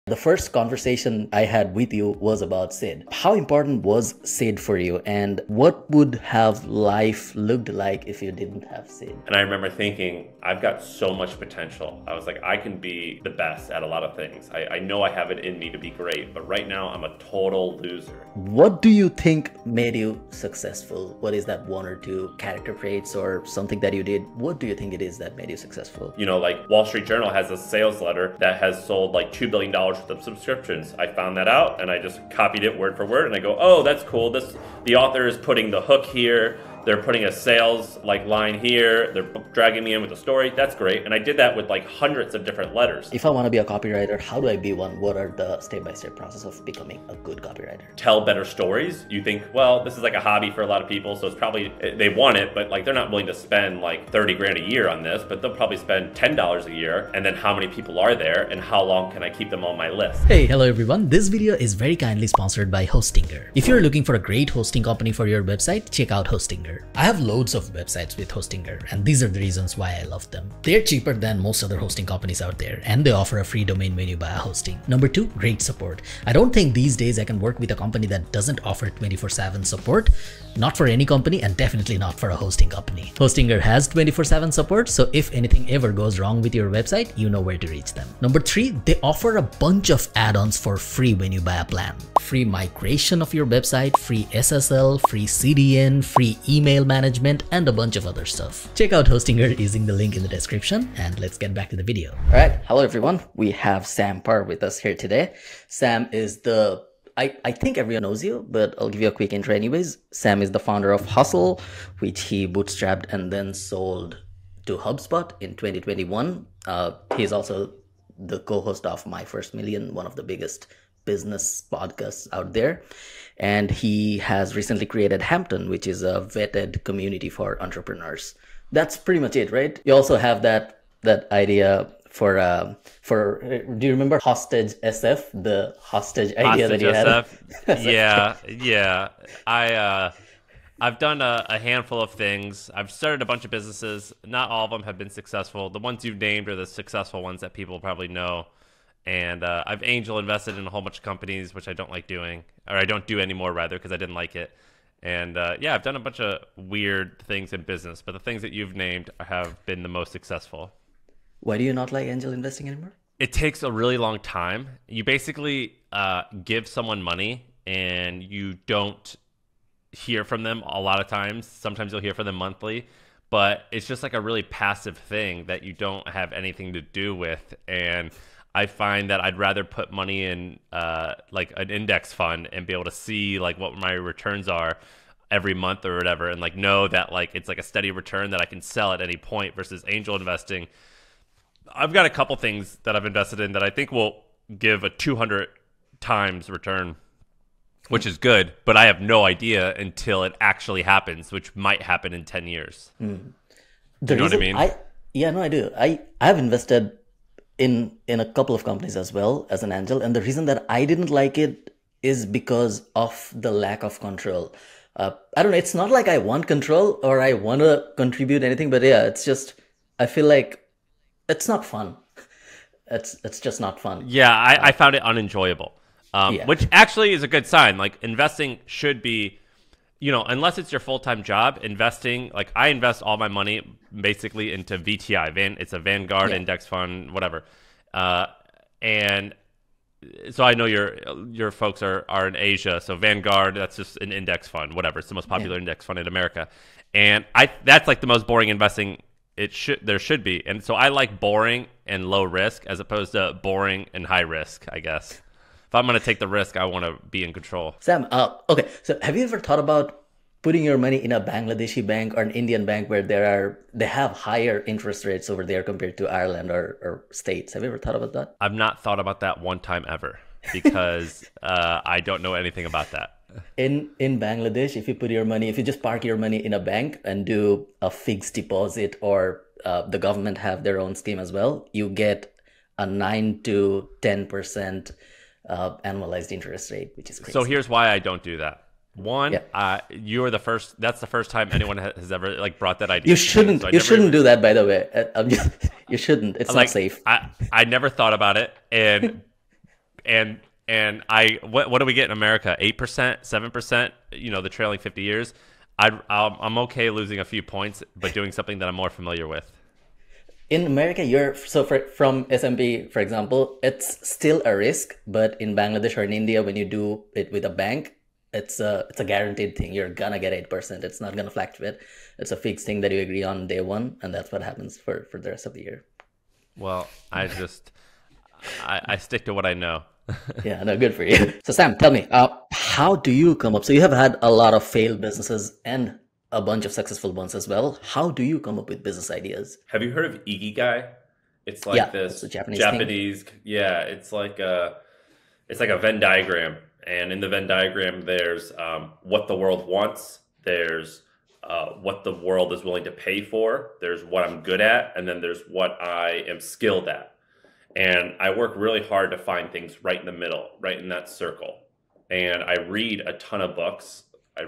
The first conversation I had with you was about Sid. How important was Sid for you, and what would have life looked like if you didn't have Sid? And I remember thinking, I've got so much potential. I was like, I can be the best at a lot of things. I know I have it in me to be great, but right now I'm a total loser. What do you think made you successful? What is that one or two character traits or something that you did? What do you think it is that made you successful? You know, like Wall Street Journal has a sales letter that has sold like $2 billion worth of subscriptions. I found that out and I just copied it word for word and I go, oh, that's cool. The author is putting the hook here. They're putting a sales line here. They're dragging me in with a story. That's great. And I did that with like hundreds of different letters. If I want to be a copywriter, how do I be one? What are the step-by-step process of becoming a good copywriter? Tell better stories. You think, well, this is like a hobby for a lot of people. So it's probably, they want it, but like they're not willing to spend like 30 grand a year on this, but they'll probably spend $10 a year. And then how many people are there and how long can I keep them on my list? Hey, hello everyone. This video is very kindly sponsored by Hostinger. If you're looking for a great hosting company for your website, check out Hostinger. I have loads of websites with Hostinger, and these are the reasons why I love them. They're cheaper than most other hosting companies out there, and they offer a free domain menu via hosting. Number two, great support. I don't think these days I can work with a company that doesn't offer 24/7 support. Not for any company, and definitely not for a hosting company. Hostinger has 24/7 support, so if anything ever goes wrong with your website, you know where to reach them. Number three, they offer a bunch of add-ons for free when you buy a plan. Free migration of your website, free SSL, free CDN, free email management, and a bunch of other stuff. Check out Hostinger using the link in the description, and let's get back to the video. All right, hello everyone. We have Sam Parr with us here today. Sam is I think everyone knows you, but I'll give you a quick intro anyways. Sam is the founder of Hustle, which he bootstrapped and then sold to HubSpot in 2021. He's also the co-host of My First Million, one of the biggest business podcasts out there. And he has recently created Hampton, which is a vetted community for entrepreneurs. That's pretty much it, right? You also have that idea for do you remember Hostage SF, the hostage idea Hostage that you SF? had? yeah. I've done a handful of things. I've started a bunch of businesses. Not all of them have been successful. The ones you've named are the successful ones that people probably know. And I've angel invested in a whole bunch of companies, which I don't like doing, or I don't do anymore rather, because I didn't like it. And yeah, I've done a bunch of weird things in business, but the things that you've named have been the most successful. Why do you not like angel investing anymore? It takes a really long time. You basically give someone money and you don't hear from them a lot of times. Sometimes you'll hear from them monthly, but it's just like a really passive thing that you don't have anything to do with. And I find that I'd rather put money in like an index fund and be able to see like what my returns are every month or whatever, and like know that like it's like a steady return that I can sell at any point, versus angel investing. I've got a couple things that I've invested in that I think will give a 200 times return, which is good, but I have no idea until it actually happens, which might happen in 10 years. You know what I mean? Yeah, no, I do. I've invested in a couple of companies as well as an angel, and the reason that I didn't like it is because of the lack of control. I don't know, it's not like I want control or I want to contribute anything, but yeah, it's just, I feel like it's not fun. It's just not fun. Yeah, I found it unenjoyable, which actually is a good sign. Like investing should be, you know, unless it's your full-time job, investing, like I invest all my money basically into VTI. It's a Vanguard index fund, whatever. And so I know your folks are in Asia. So Vanguard, that's just an index fund, whatever. It's the most popular index fund in America. And that's like the most boring investing there should be. And so I like boring and low risk as opposed to boring and high risk, I guess. If I'm going to take the risk, I want to be in control. Sam, okay. So have you ever thought about putting your money in a Bangladeshi bank or an Indian bank where they have higher interest rates over there compared to Ireland or States? Have you ever thought about that? I've not thought about that one time ever because I don't know anything about that. In Bangladesh, if you just park your money in a bank and do a fixed deposit, or the government have their own scheme as well, you get a 9 to 10% annualized interest rate, which is crazy. So here's why I don't do that. One, you're the first. That's the first time anyone has ever like brought that idea. You shouldn't. You shouldn't do that, by the way. You shouldn't. It's like, not safe. I never thought about it, and and what do we get in America? 8%, 7%. You know, the trailing 50 years. I'm okay losing a few points, but doing something that I'm more familiar with. In America, from SMP, for example, it's still a risk, but in Bangladesh or in India, when you do it with a bank, it's a guaranteed thing. You're gonna get 8%. It's not gonna fluctuate. It's a fixed thing that you agree on day one, and that's what happens for the rest of the year. Well, I stick to what I know. Yeah, no, good for you. So Sam, tell me, how do you come up? So you have had a lot of failed businesses and a bunch of successful ones as well. How do you come up with business ideas? Have you heard of Ikigai? It's like Yeah, this it's a Japanese thing. Japanese, yeah, it's like a Venn diagram. And in the Venn diagram, there's what the world wants, there's what the world is willing to pay for, there's what I'm good at, and then there's what I am skilled at. And I work really hard to find things right in the middle, right in that circle. And I read a ton of books. I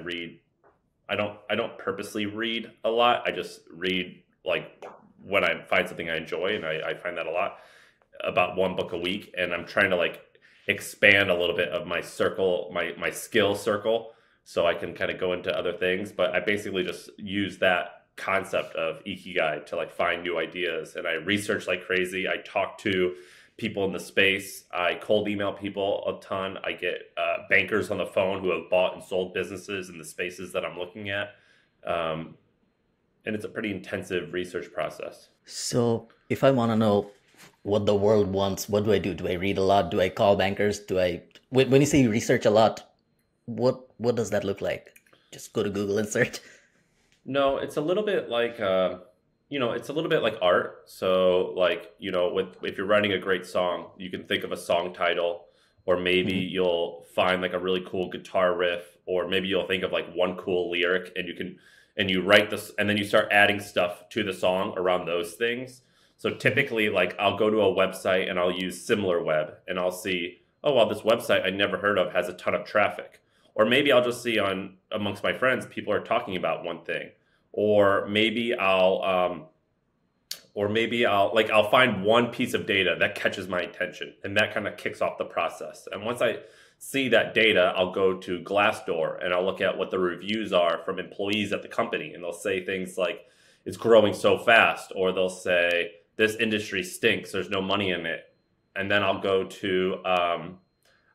don't purposely read a lot. I just read like when I find something I enjoy, and I find that a lot, about one book a week. And I'm trying to like expand a little bit of my circle, my skill circle, so I can kind of go into other things. But I basically just use that concept of Ikigai to like find new ideas, and I research like crazy. I talk to people in the space. I cold email people a ton. I get bankers on the phone who have bought and sold businesses in the spaces that I'm looking at. And it's a pretty intensive research process. So if I want to know what the world wants, what do I do? Do I read a lot? Do I call bankers? When you say you research a lot, what does that look like? Just go to Google and search. No, it's a little bit like, it's a little bit like art. So like, if you're writing a great song, you can think of a song title, or maybe you'll find like a really cool guitar riff, or maybe you'll think of like one cool lyric, and you write this, and then you start adding stuff to the song around those things. So typically, like, I'll go to a website and I'll use SimilarWeb, and I'll see, oh, well, this website I never heard of has a ton of traffic. Or maybe I'll just see amongst my friends, people are talking about one thing. Or maybe I'll find one piece of data that catches my attention, and that kind of kicks off the process. And once I see that data, I'll go to Glassdoor and I'll look at what the reviews are from employees at the company, and they'll say things like, it's growing so fast, or they'll say, this industry stinks, there's no money in it. And then I'll go to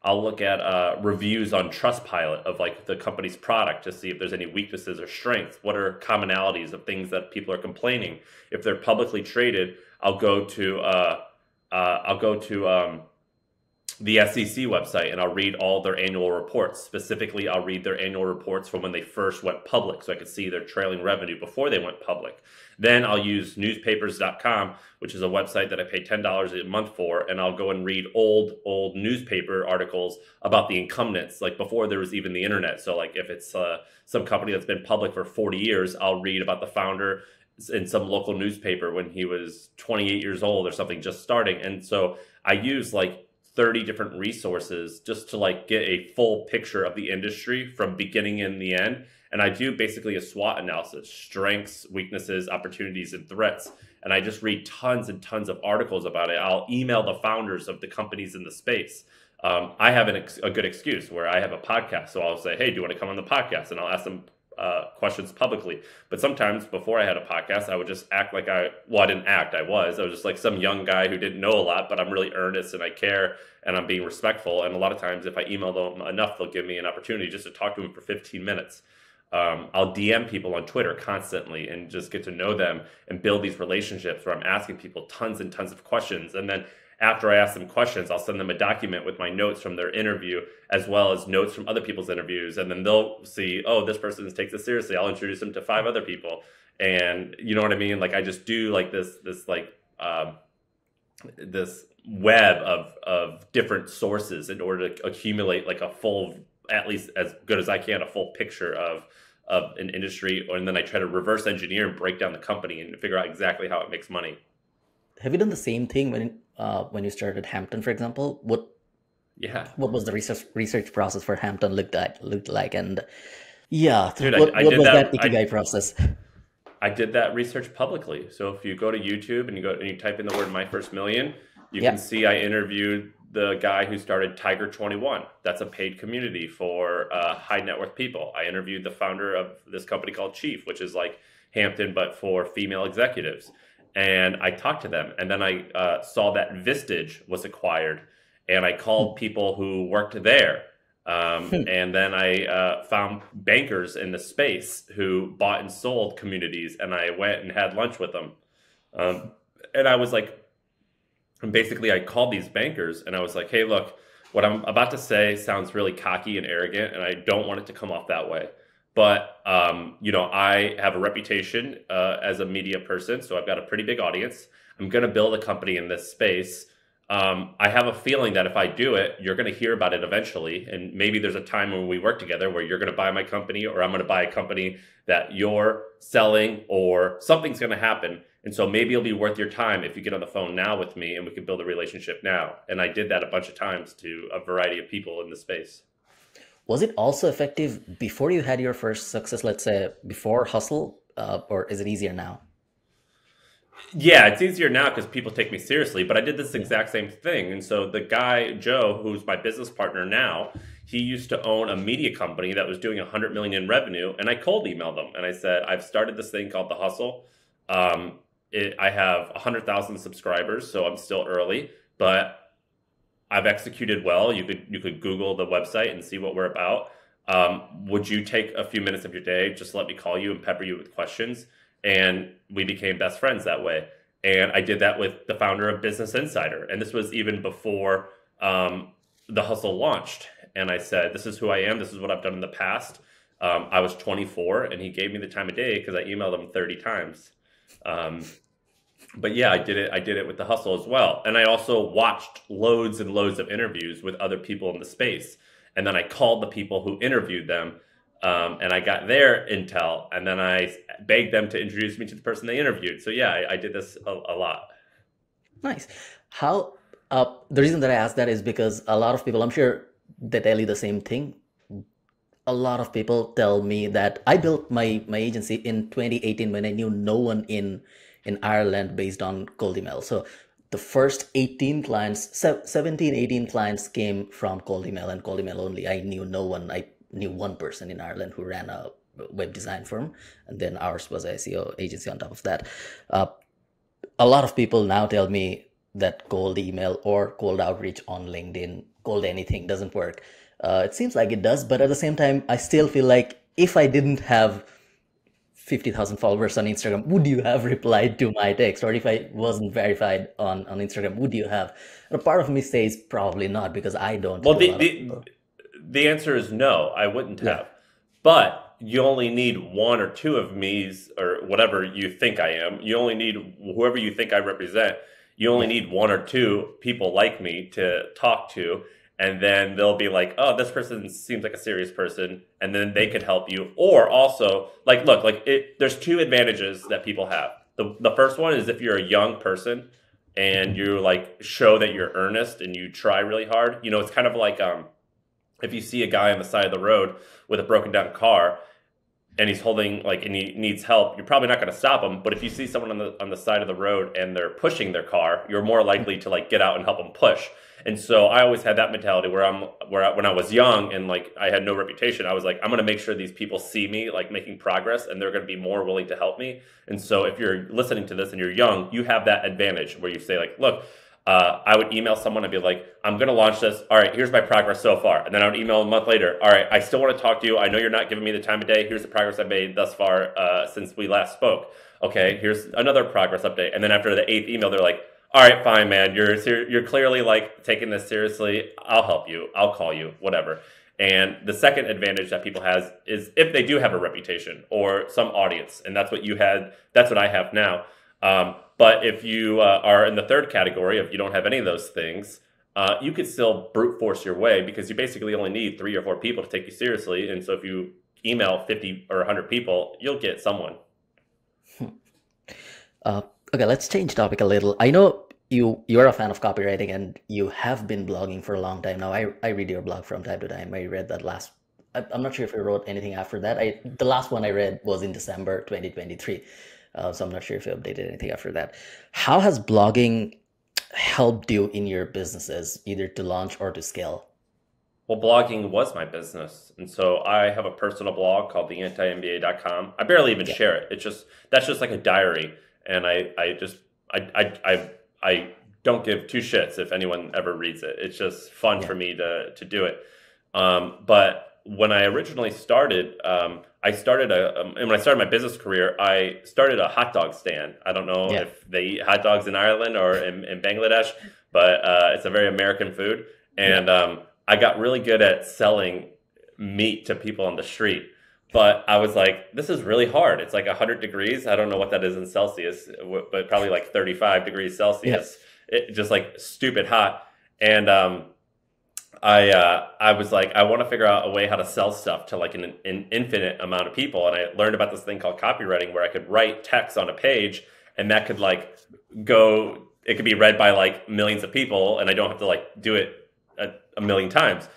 I'll look at reviews on Trustpilot of like the company's product to see if there's any weaknesses or strengths. What are commonalities of things that people are complaining? If they're publicly traded, I'll go to the SEC website, and I'll read all their annual reports. Specifically, I'll read their annual reports from when they first went public, so I could see their trailing revenue before they went public. Then I'll use newspapers.com, which is a website that I pay $10 a month for, and I'll go and read old newspaper articles about the incumbents, like before there was even the internet. So like if it's some company that's been public for 40 years, I'll read about the founder in some local newspaper when he was 28 years old or something, just starting. And so I use like 30 different resources just to like get a full picture of the industry from beginning and the end. And I do basically a SWOT analysis: strengths, weaknesses, opportunities, and threats. And I just read tons and tons of articles about it. I'll email the founders of the companies in the space. I have a good excuse where I have a podcast. So I'll say, hey, do you want to come on the podcast? And I'll ask them questions publicly. But sometimes before I had a podcast, I would just act like I didn't act. I was just like some young guy who didn't know a lot, but I'm really earnest and I care and I'm being respectful. And a lot of times if I email them enough, they'll give me an opportunity just to talk to them for 15 minutes. I'll DM people on Twitter constantly and just get to know them and build these relationships where I'm asking people tons and tons of questions. And then after I ask them questions, I'll send them a document with my notes from their interview, as well as notes from other people's interviews. And then they'll see, oh, this person takes this seriously. I'll introduce them to 5 other people. And you know what I mean? Like I just do like this web of different sources in order to accumulate like a full, at least as good as I can, a full picture of an industry. And then I try to reverse engineer and break down the company and figure out exactly how it makes money. Have you done the same thing when you started Hampton, for example? What was the research process for Hampton looked like? And yeah, dude, what was that Ikigai process? I did that research publicly. So if you go to YouTube and you type in the word "My First Million," you can see I interviewed the guy who started Tiger 21. That's a paid community for high net worth people. I interviewed the founder of this company called Chief, which is like Hampton, but for female executives. And I talked to them. And then I saw that Vistage was acquired. And I called people who worked there. And then I found bankers in the space who bought and sold communities. And I went and had lunch with them. And I was like, and basically I called these bankers and I was like, hey, look, what I'm about to say sounds really cocky and arrogant, and I don't want it to come off that way. But, I have a reputation as a media person, so I've got a pretty big audience. I'm going to build a company in this space. I have a feeling that if I do it, you're going to hear about it eventually. And maybe there's a time when we work together where you're going to buy my company, or I'm going to buy a company that you're selling, or something's going to happen. And so maybe it'll be worth your time if you get on the phone now with me and we can build a relationship now. And I did that a bunch of times to a variety of people in the space. Was it also effective before you had your first success, let's say before Hustle, or is it easier now? Yeah, it's easier now because people take me seriously, but I did this exact same thing. And so the guy, Joe, who's my business partner now, he used to own a media company that was doing 100 million in revenue. And I cold emailed him and I said, I've started this thing called The Hustle. I have 100,000 subscribers, so I'm still early, but I've executed well. You could Google the website and see what we're about. Would you take a few minutes of your day, just let me call you and pepper you with questions? And we became best friends that way. And I did that with the founder of Business Insider. And this was even before The Hustle launched. And I said, this is who I am. This is what I've done in the past. I was 24 and he gave me the time of day because I emailed him 30 times. But yeah, I did it with The Hustle as well. And I also watched loads and loads of interviews with other people in the space. And then I called the people who interviewed them. And I got their intel, and then I begged them to introduce me to the person they interviewed. So yeah, I did this a lot. Nice. How, the reason that I asked that is because a lot of people, I'm sure they tell you the same thing. A lot of people tell me that I built my agency in 2018 when I knew no one in Ireland based on cold email. So the first 18 clients, 17, 18 clients came from cold email and cold email only. I knew no one. I knew one person in Ireland who ran a web design firm, and then ours was a SEO agency on top of that. A lot of people now tell me that cold email or cold outreach on LinkedIn, cold anything doesn't work. It seems like it does, but at the same time, I still feel like if I didn't have 50,000 followers on Instagram, would you have replied to my text? Or if I wasn't verified on Instagram, would you have? And a part of me says probably not, because I don't. Well, the answer is no, I wouldn't have. But you only need one or two of me's, or whatever you think I am. You only need whoever you think I represent. You only need one or two people like me to talk to. And then they'll be like, oh, this person seems like a serious person. And then they could help you. Or also, there's two advantages that people have. The first one is if you're a young person and you show that you're earnest and you try really hard. It's kind of like if you see a guy on the side of the road with a broken down car and he's holding and he needs help, you're probably not going to stop him. But if you see someone on the side of the road and they're pushing their car, you're more likely to get out and help them push. And so I always had that mentality where when I was young and I had no reputation, I was like, I'm going to make sure these people see me making progress, and they're going to be more willing to help me. And so if you're listening to this and you're young, you have that advantage where you say look, I would email someone and be like, I'm going to launch this. All right, here's my progress so far. And then I would email a month later. All right, I still want to talk to you. I know you're not giving me the time of day. Here's the progress I've made thus far since we last spoke. Okay, here's another progress update. And then after the 8th email, they're like, all right, fine, man. You're clearly taking this seriously. I'll help you. I'll call you, whatever. And the second advantage that people has is if they do have a reputation or some audience, and that's what you had. That's what I have now. But if you are in the third category, if you don't have any of those things, you could still brute force your way, because you basically only need 3 or 4 people to take you seriously. And so if you email 50 or 100 people, you'll get someone. Okay, let's change topic a little. I know you're a fan of copywriting and you have been blogging for a long time now. I read your blog from time to time. I read that last. I'm not sure if you wrote anything after that. The last one I read was in December 2023. So I'm not sure if you updated anything after that. How has blogging helped you in your businesses, either to launch or to scale? Well, blogging was my business. And so I have a personal blog called theantimba.com. I barely even Yeah. share it. That's just like a diary. And I don't give two shits if anyone ever reads it. It's just fun Yeah. for me to do it. But when I originally started, and when I started my business career, I started a hot dog stand. I don't know Yeah. if they eat hot dogs in Ireland or in Bangladesh, but it's a very American food. And I got really good at selling meat to people on the street. But I was like, this is really hard. It's like 100 degrees. I don't know what that is in Celsius, but probably like 35 degrees Yeah. Celsius. It just like stupid hot. And I was like, I want to figure out a way how to sell stuff to like an infinite amount of people. And I learned about this thing called copywriting, where I could write text on a page, and that could like it could be read by like millions of people, and I don't have to like do it a million times.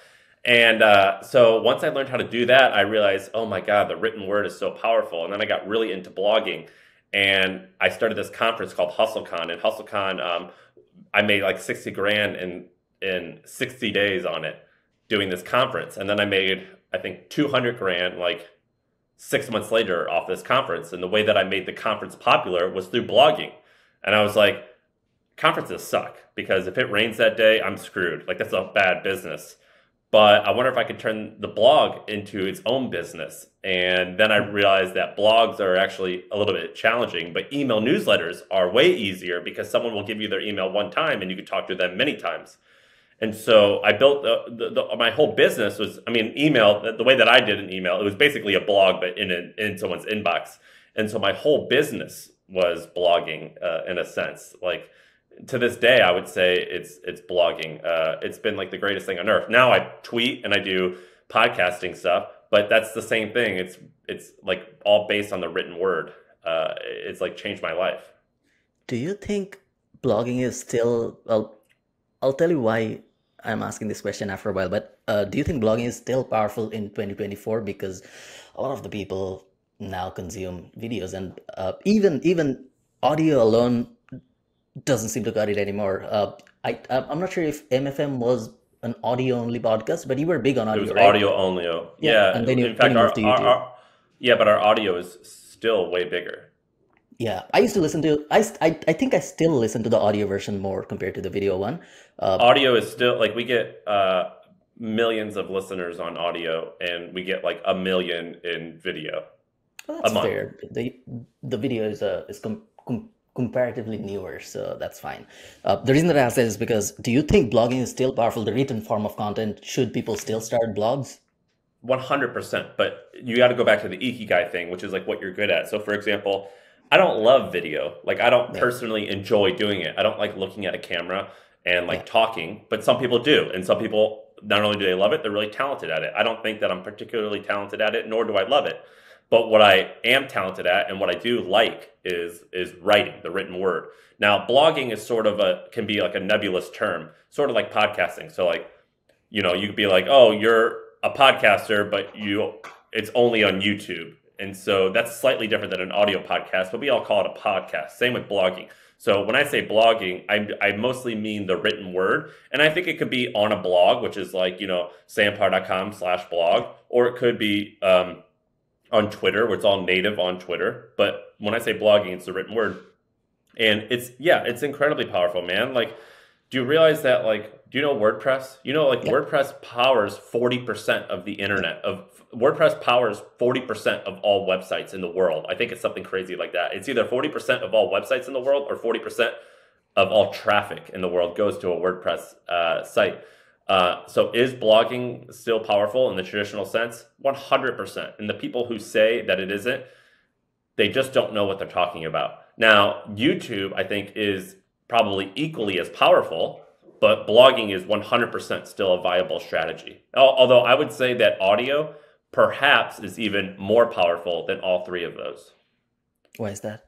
And so once I learned how to do that, I realized, oh my God, the written word is so powerful. And then I got really into blogging, and I started this conference called HustleCon. And HustleCon, I made like 60 grand in 60 days on it, doing this conference. And then I made, I think, 200 grand like 6 months later off this conference. And the way that I made the conference popular was through blogging. And I was like, conferences suck, because if it rains that day, I'm screwed. Like, that's a bad business. But I wonder if I could turn the blog into its own business. And then I realized that blogs are actually a little bit challenging, but email newsletters are way easier, because someone will give you their email one time and you can talk to them many times. And so I built my whole business was, I mean, email, the way that I did an email, it was basically a blog, but in someone's inbox. And so my whole business was blogging in a sense. Like, to this day, I would say it's blogging. It's been like the greatest thing on earth. Now I tweet and I do podcasting stuff, but that's the same thing. It's like all based on the written word. It's like changed my life. Do you think blogging is still, well, I'll tell you why I'm asking this question after a while, but do you think blogging is still powerful in 2024? Because a lot of the people now consume videos, and even audio alone doesn't seem to cut it anymore. I'm not sure if MFM was an audio only podcast, but you were big on It was audio, right? audio only. Oh. Yeah, Yeah. and then In you fact, moved to YouTube. yeah, but our audio is still way bigger. Yeah, I used to listen to I think I still listen to the audio version more compared to the video one. Audio is still like, we get millions of listeners on audio, and we get like 1 million in video Well, a that's month. fair. The video is comparatively newer, so that's fine. The reason that I ask that is because, do you think blogging is still powerful, the written form of content? Should people still start blogs? 100%. But you got to go back to the Ikigai thing, which is like what you're good at. So, for example, I don't love video. Like, I don't Yeah, personally enjoy doing it. I don't like looking at a camera and yeah, like talking, but some people do. And some people, not only do they love it, they're really talented at it. I don't think that I'm particularly talented at it, nor do I love it. But what I am talented at, and what I do like, is writing, the written word. Now, blogging is sort of can be like a nebulous term, sort of like podcasting. So like, you could be like, oh, you're a podcaster, but it's only on YouTube. And so that's slightly different than an audio podcast, but we all call it a podcast. Same with blogging. So when I say blogging, I mostly mean the written word. And I think it could be on a blog, which is like, samparr.com/blog, or it could be on Twitter, where it's all native on Twitter. But when I say blogging, it's the written word. And it's incredibly powerful, man. Like, do you realize that, like, do you know WordPress? yeah, WordPress powers 40% of the internet. WordPress powers 40% of all websites in the world. I think it's something crazy like that. It's either 40% of all websites in the world, or 40% of all traffic in the world goes to a WordPress site. So is blogging still powerful in the traditional sense? 100%. And the people who say that it isn't, they just don't know what they're talking about. Now, YouTube, I think, is probably equally as powerful, but blogging is 100% still a viable strategy. Although I would say that audio perhaps is even more powerful than all three of those. why is that?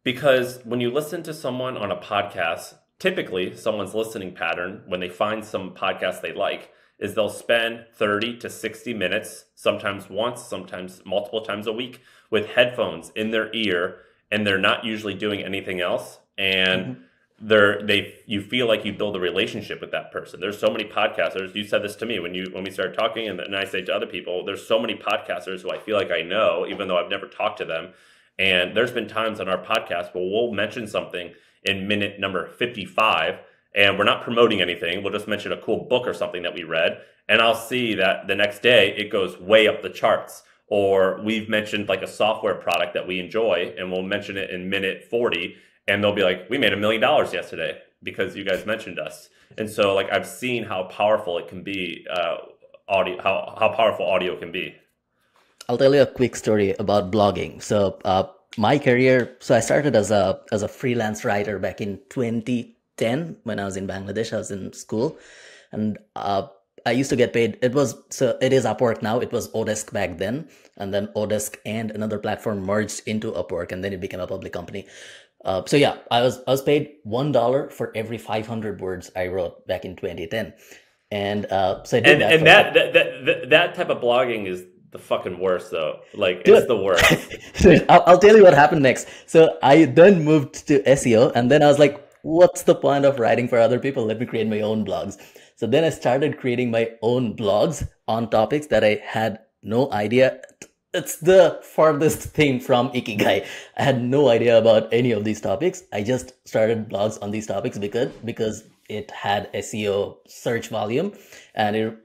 Because when you listen to someone on a podcast, typically someone's listening pattern, when they find some podcast they like, is they'll spend 30 to 60 minutes, sometimes once, sometimes multiple times a week, with headphones in their ear, and they're not usually doing anything else. And you feel like you build a relationship with that person. There's so many podcasters. You said this to me when we started talking, and I say to other people, there's so many podcasters who I feel like I know, even though I've never talked to them. And there's been times on our podcast where we'll mention something in minute number 55, and we're not promoting anything. We'll just mention a cool book or something that we read, and I'll see that the next day it goes way up the charts. Or we've mentioned like a software product that we enjoy, and we'll mention it in minute 40, and they'll be like, we made $1 million yesterday because you guys mentioned us. And so like I've seen how powerful it can be, audio, how powerful audio can be. I'll tell you a quick story about blogging. So my career, so I started as a freelance writer back in 2010 when I was in Bangladesh. I was in school, and I used to get paid. It is Upwork now. It was Odesk back then, and then Odesk and another platform merged into Upwork, and then it became a public company. So yeah, I was paid $1 for every 500 words I wrote back in 2010, and so I did that. And that type of blogging is the fucking worst, though. Like, it's the worst. So I'll tell you what happened next. So I then moved to SEO, and then I was like, what's the point of writing for other people? Let me create my own blogs. So then I started creating my own blogs on topics that I had no idea. It's the farthest thing from Ikigai. I had no idea about any of these topics. I just started blogs on these topics because it had SEO search volume, and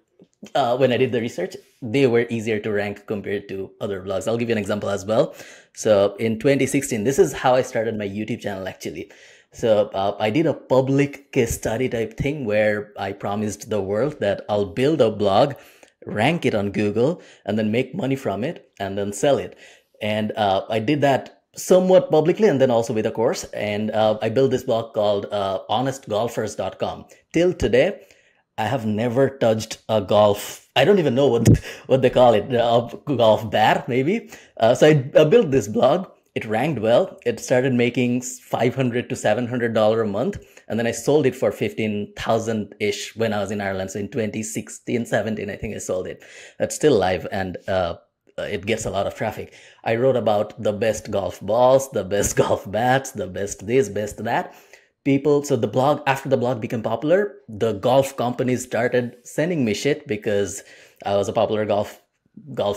when I did the research, they were easier to rank compared to other blogs. I'll give you an example as well. So in 2016, this is how I started my YouTube channel actually. So I did a public case study type thing where I promised the world that I'll build a blog, rank it on Google, and then make money from it and then sell it. And I did that somewhat publicly and then also with a course. And I built this blog called honestgolfers.com. Till today, I have never touched a golf. I don't even know what they call it, a golf bat maybe. So I built this blog. It ranked well. It started making $500 to $700 a month. And then I sold it for 15,000-ish when I was in Ireland. So in 2016, 17, I think I sold it. That's still live, and it gets a lot of traffic. I wrote about the best golf balls, the best golf bats, the best this, best that. So the blog, after the blog became popular, the golf companies started sending me shit because I was a popular golf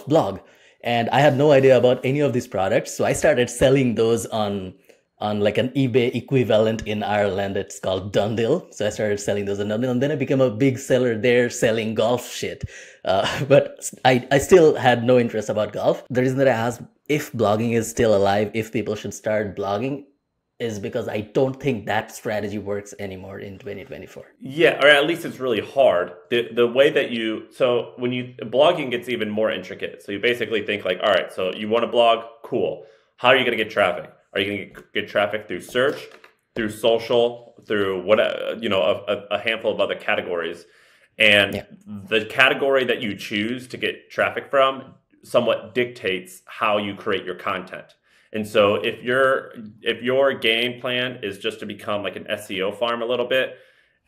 blog. And I had no idea about any of these products. So I started selling those on like an eBay equivalent in Ireland. It's called Dundle. So I started selling those on Dundle, and then I became a big seller there selling golf shit. But I still had no interest about golf. The reason that I asked if blogging is still alive, if people should start blogging, is because I don't think that strategy works anymore in 2024. Yeah, or at least it's really hard. The way that blogging gets even more intricate. So you basically think like, all right, so you want to blog, cool. How are you going to get traffic? Are you going to get traffic through search, through social, through a handful of other categories? And the category that you choose to get traffic from somewhat dictates how you create your content. And so if your game plan is just to become like an SEO farm a little bit,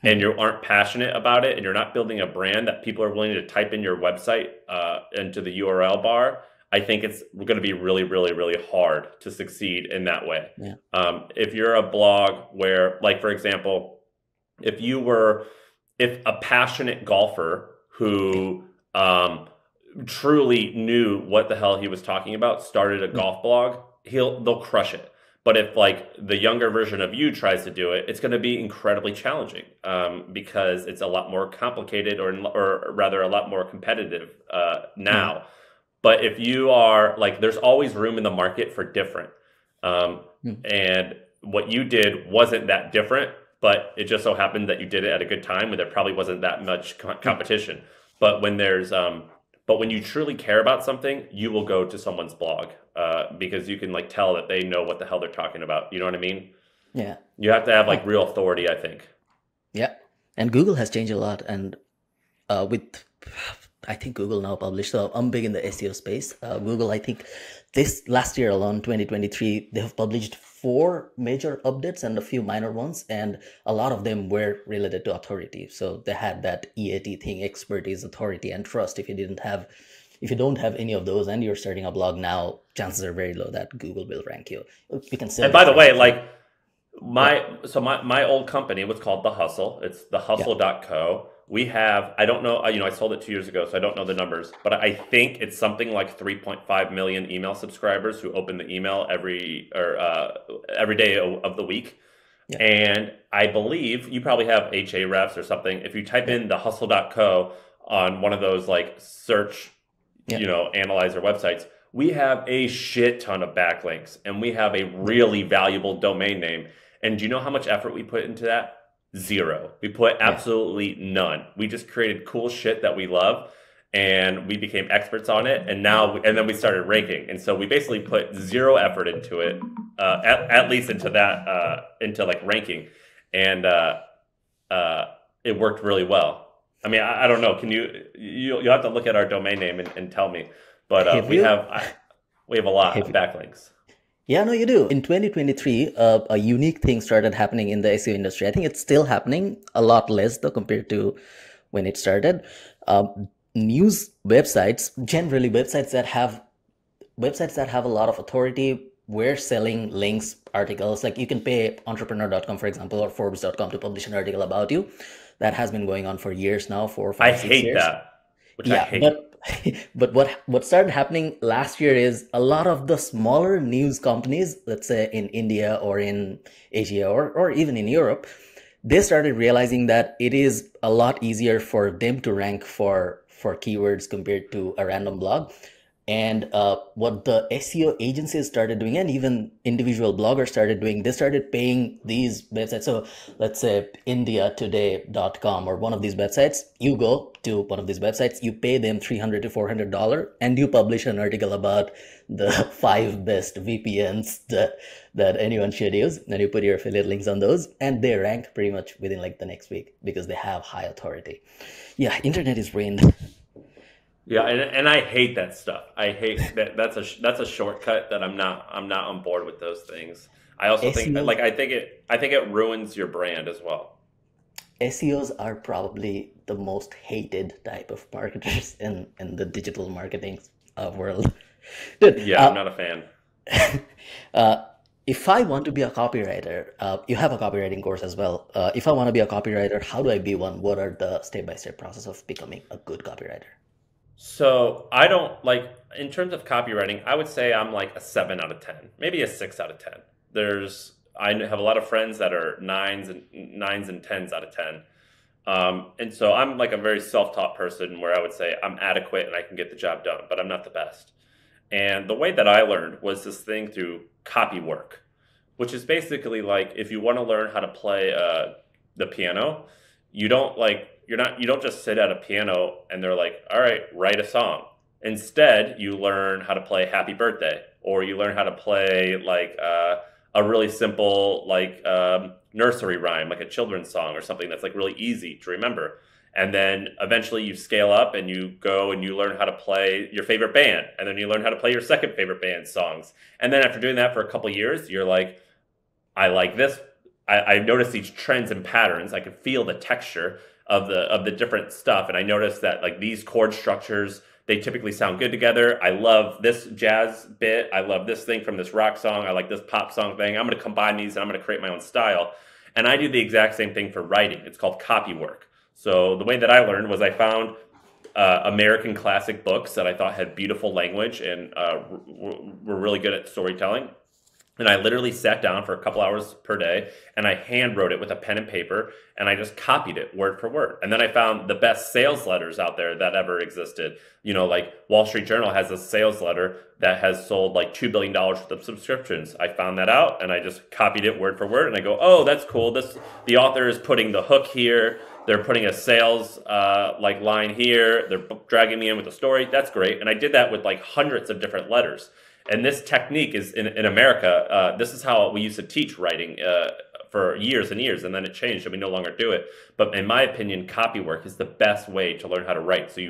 and you aren't passionate about it, and you're not building a brand that people are willing to type in your website into the URL bar, I think it's going to be really, really, really hard to succeed in that way. Yeah. If you're a blog where, like, for example, if a passionate golfer who truly knew what the hell he was talking about started a golf blog, they'll crush it. But if like the younger version of you tries to do it, it's going to be incredibly challenging because it's a lot more complicated, or rather a lot more competitive now. But if you are like, there's always room in the market for different. And what you did wasn't that different, but it just so happened that you did it at a good time where there probably wasn't that much competition. But when you truly care about something, you will go to someone's blog because you can like tell that they know what the hell they're talking about. You know what I mean? Yeah. You have to have like real authority, I think. Yeah. And Google has changed a lot. And I think Google now published, so I'm big in the SEO space. Google, I think this last year alone, 2023, they have published 4 major updates and a few minor ones, and a lot of them were related to authority. So they had that EAT thing: expertise, authority, and trust. If you don't have any of those and you're starting a blog now, chances are very low that Google will rank you. We can say. And by the way, like Yeah, My old company was called The Hustle. It's yeah, thehustle.co. We have, I don't know, I sold it 2 years ago, so I don't know the numbers, but I think it's something like 3.5 million email subscribers who open the email every day of the week. yeah, And I believe you probably have HA refs or something. If you type yeah, in thehustle.co on one of those like search, yeah, analyzer websites, we have a shit ton of backlinks and we have a yeah, really valuable domain name. And do you know how much effort we put into that? Zero. We put yeah. absolutely none. We just created cool shit that we love and we became experts on it. And then we started ranking. And so we basically put zero effort into it, at least into that, into like ranking. And uh, it worked really well. I mean, I don't know. You'll have to look at our domain name and tell me. But Have you? we have a lot Have of you? backlinks. Yeah, no, you do. In 2023, a unique thing started happening in the SEO industry. I think it's still happening, a lot less though compared to when it started. News websites, generally websites that have a lot of authority, we're selling links, articles. Like you can pay entrepreneur.com, for example, or forbes.com to publish an article about you. That has been going on for years now, four, I five, six hate years. that, which I Yeah, hate. but what started happening last year is a lot of the smaller news companies, let's say in India or in Asia or even in Europe, they started realizing that it is a lot easier for them to rank for keywords compared to a random blog. And what the SEO agencies started doing, and even individual bloggers started doing, they started paying these websites. So let's say indiatoday.com or one of these websites, you go to one of these websites, you pay them $300 to $400, and you publish an article about the five best VPNs that anyone should use. And you put your affiliate links on those, and they rank pretty much within like the next week because they have high authority. Yeah, internet is brained. Yeah, and I hate that stuff. I hate that. That's a shortcut that I'm not on board with those things. I also think SEOs like I think it ruins your brand as well. SEOs are probably the most hated type of marketers in the digital marketing world. Dude, Yeah, I'm not a fan. uh, if I want to be a copywriter, you have a copywriting course as well. If I want to be a copywriter, how do I be one? What are the step-by-step process of becoming a good copywriter? So I don't like in terms of copywriting, I would say I'm like a 7 out of 10, maybe a 6 out of 10. I have a lot of friends that are nines and tens out of 10. And so I'm like a very self-taught person where I would say I'm adequate and I can get the job done, but I'm not the best. And the way that I learned was this thing through copy work, which is basically like if you want to learn how to play the piano, you don't just sit at a piano and they're like, all right, write a song. Instead, you learn how to play Happy Birthday, or you learn how to play like a really simple like nursery rhyme, like a children's song or something that's like really easy to remember. And then eventually you scale up and you go and you learn how to play your favorite band, and then you learn how to play your second favorite band songs. And then after doing that for a couple years, you're like, I like this. I noticed these trends and patterns. I could feel the texture of the different stuff, and I noticed that like these chord structures, they typically sound good together. I love this jazz bit. I love this thing from this rock song. I like this pop song thing. I'm going to combine these and I'm going to create my own style. And I do the exact same thing for writing. It's called copy work. So the way that I learned was I found American classic books that I thought had beautiful language and were really good at storytelling. And I literally sat down for a couple hours per day and I hand wrote it with a pen and paper and I just copied it word for word. And then I found the best sales letters out there that ever existed. Like Wall Street Journal has a sales letter that has sold like $2 billion worth of subscriptions. I found that out and I just copied it word for word and I go, oh, that's cool. The author is putting the hook here. They're putting a sales like line here. They're dragging me in with a story. That's great. And I did that with like hundreds of different letters. And this technique is in America. This is how we used to teach writing for years and years, and then it changed, and we no longer do it. But in my opinion, copy work is the best way to learn how to write. So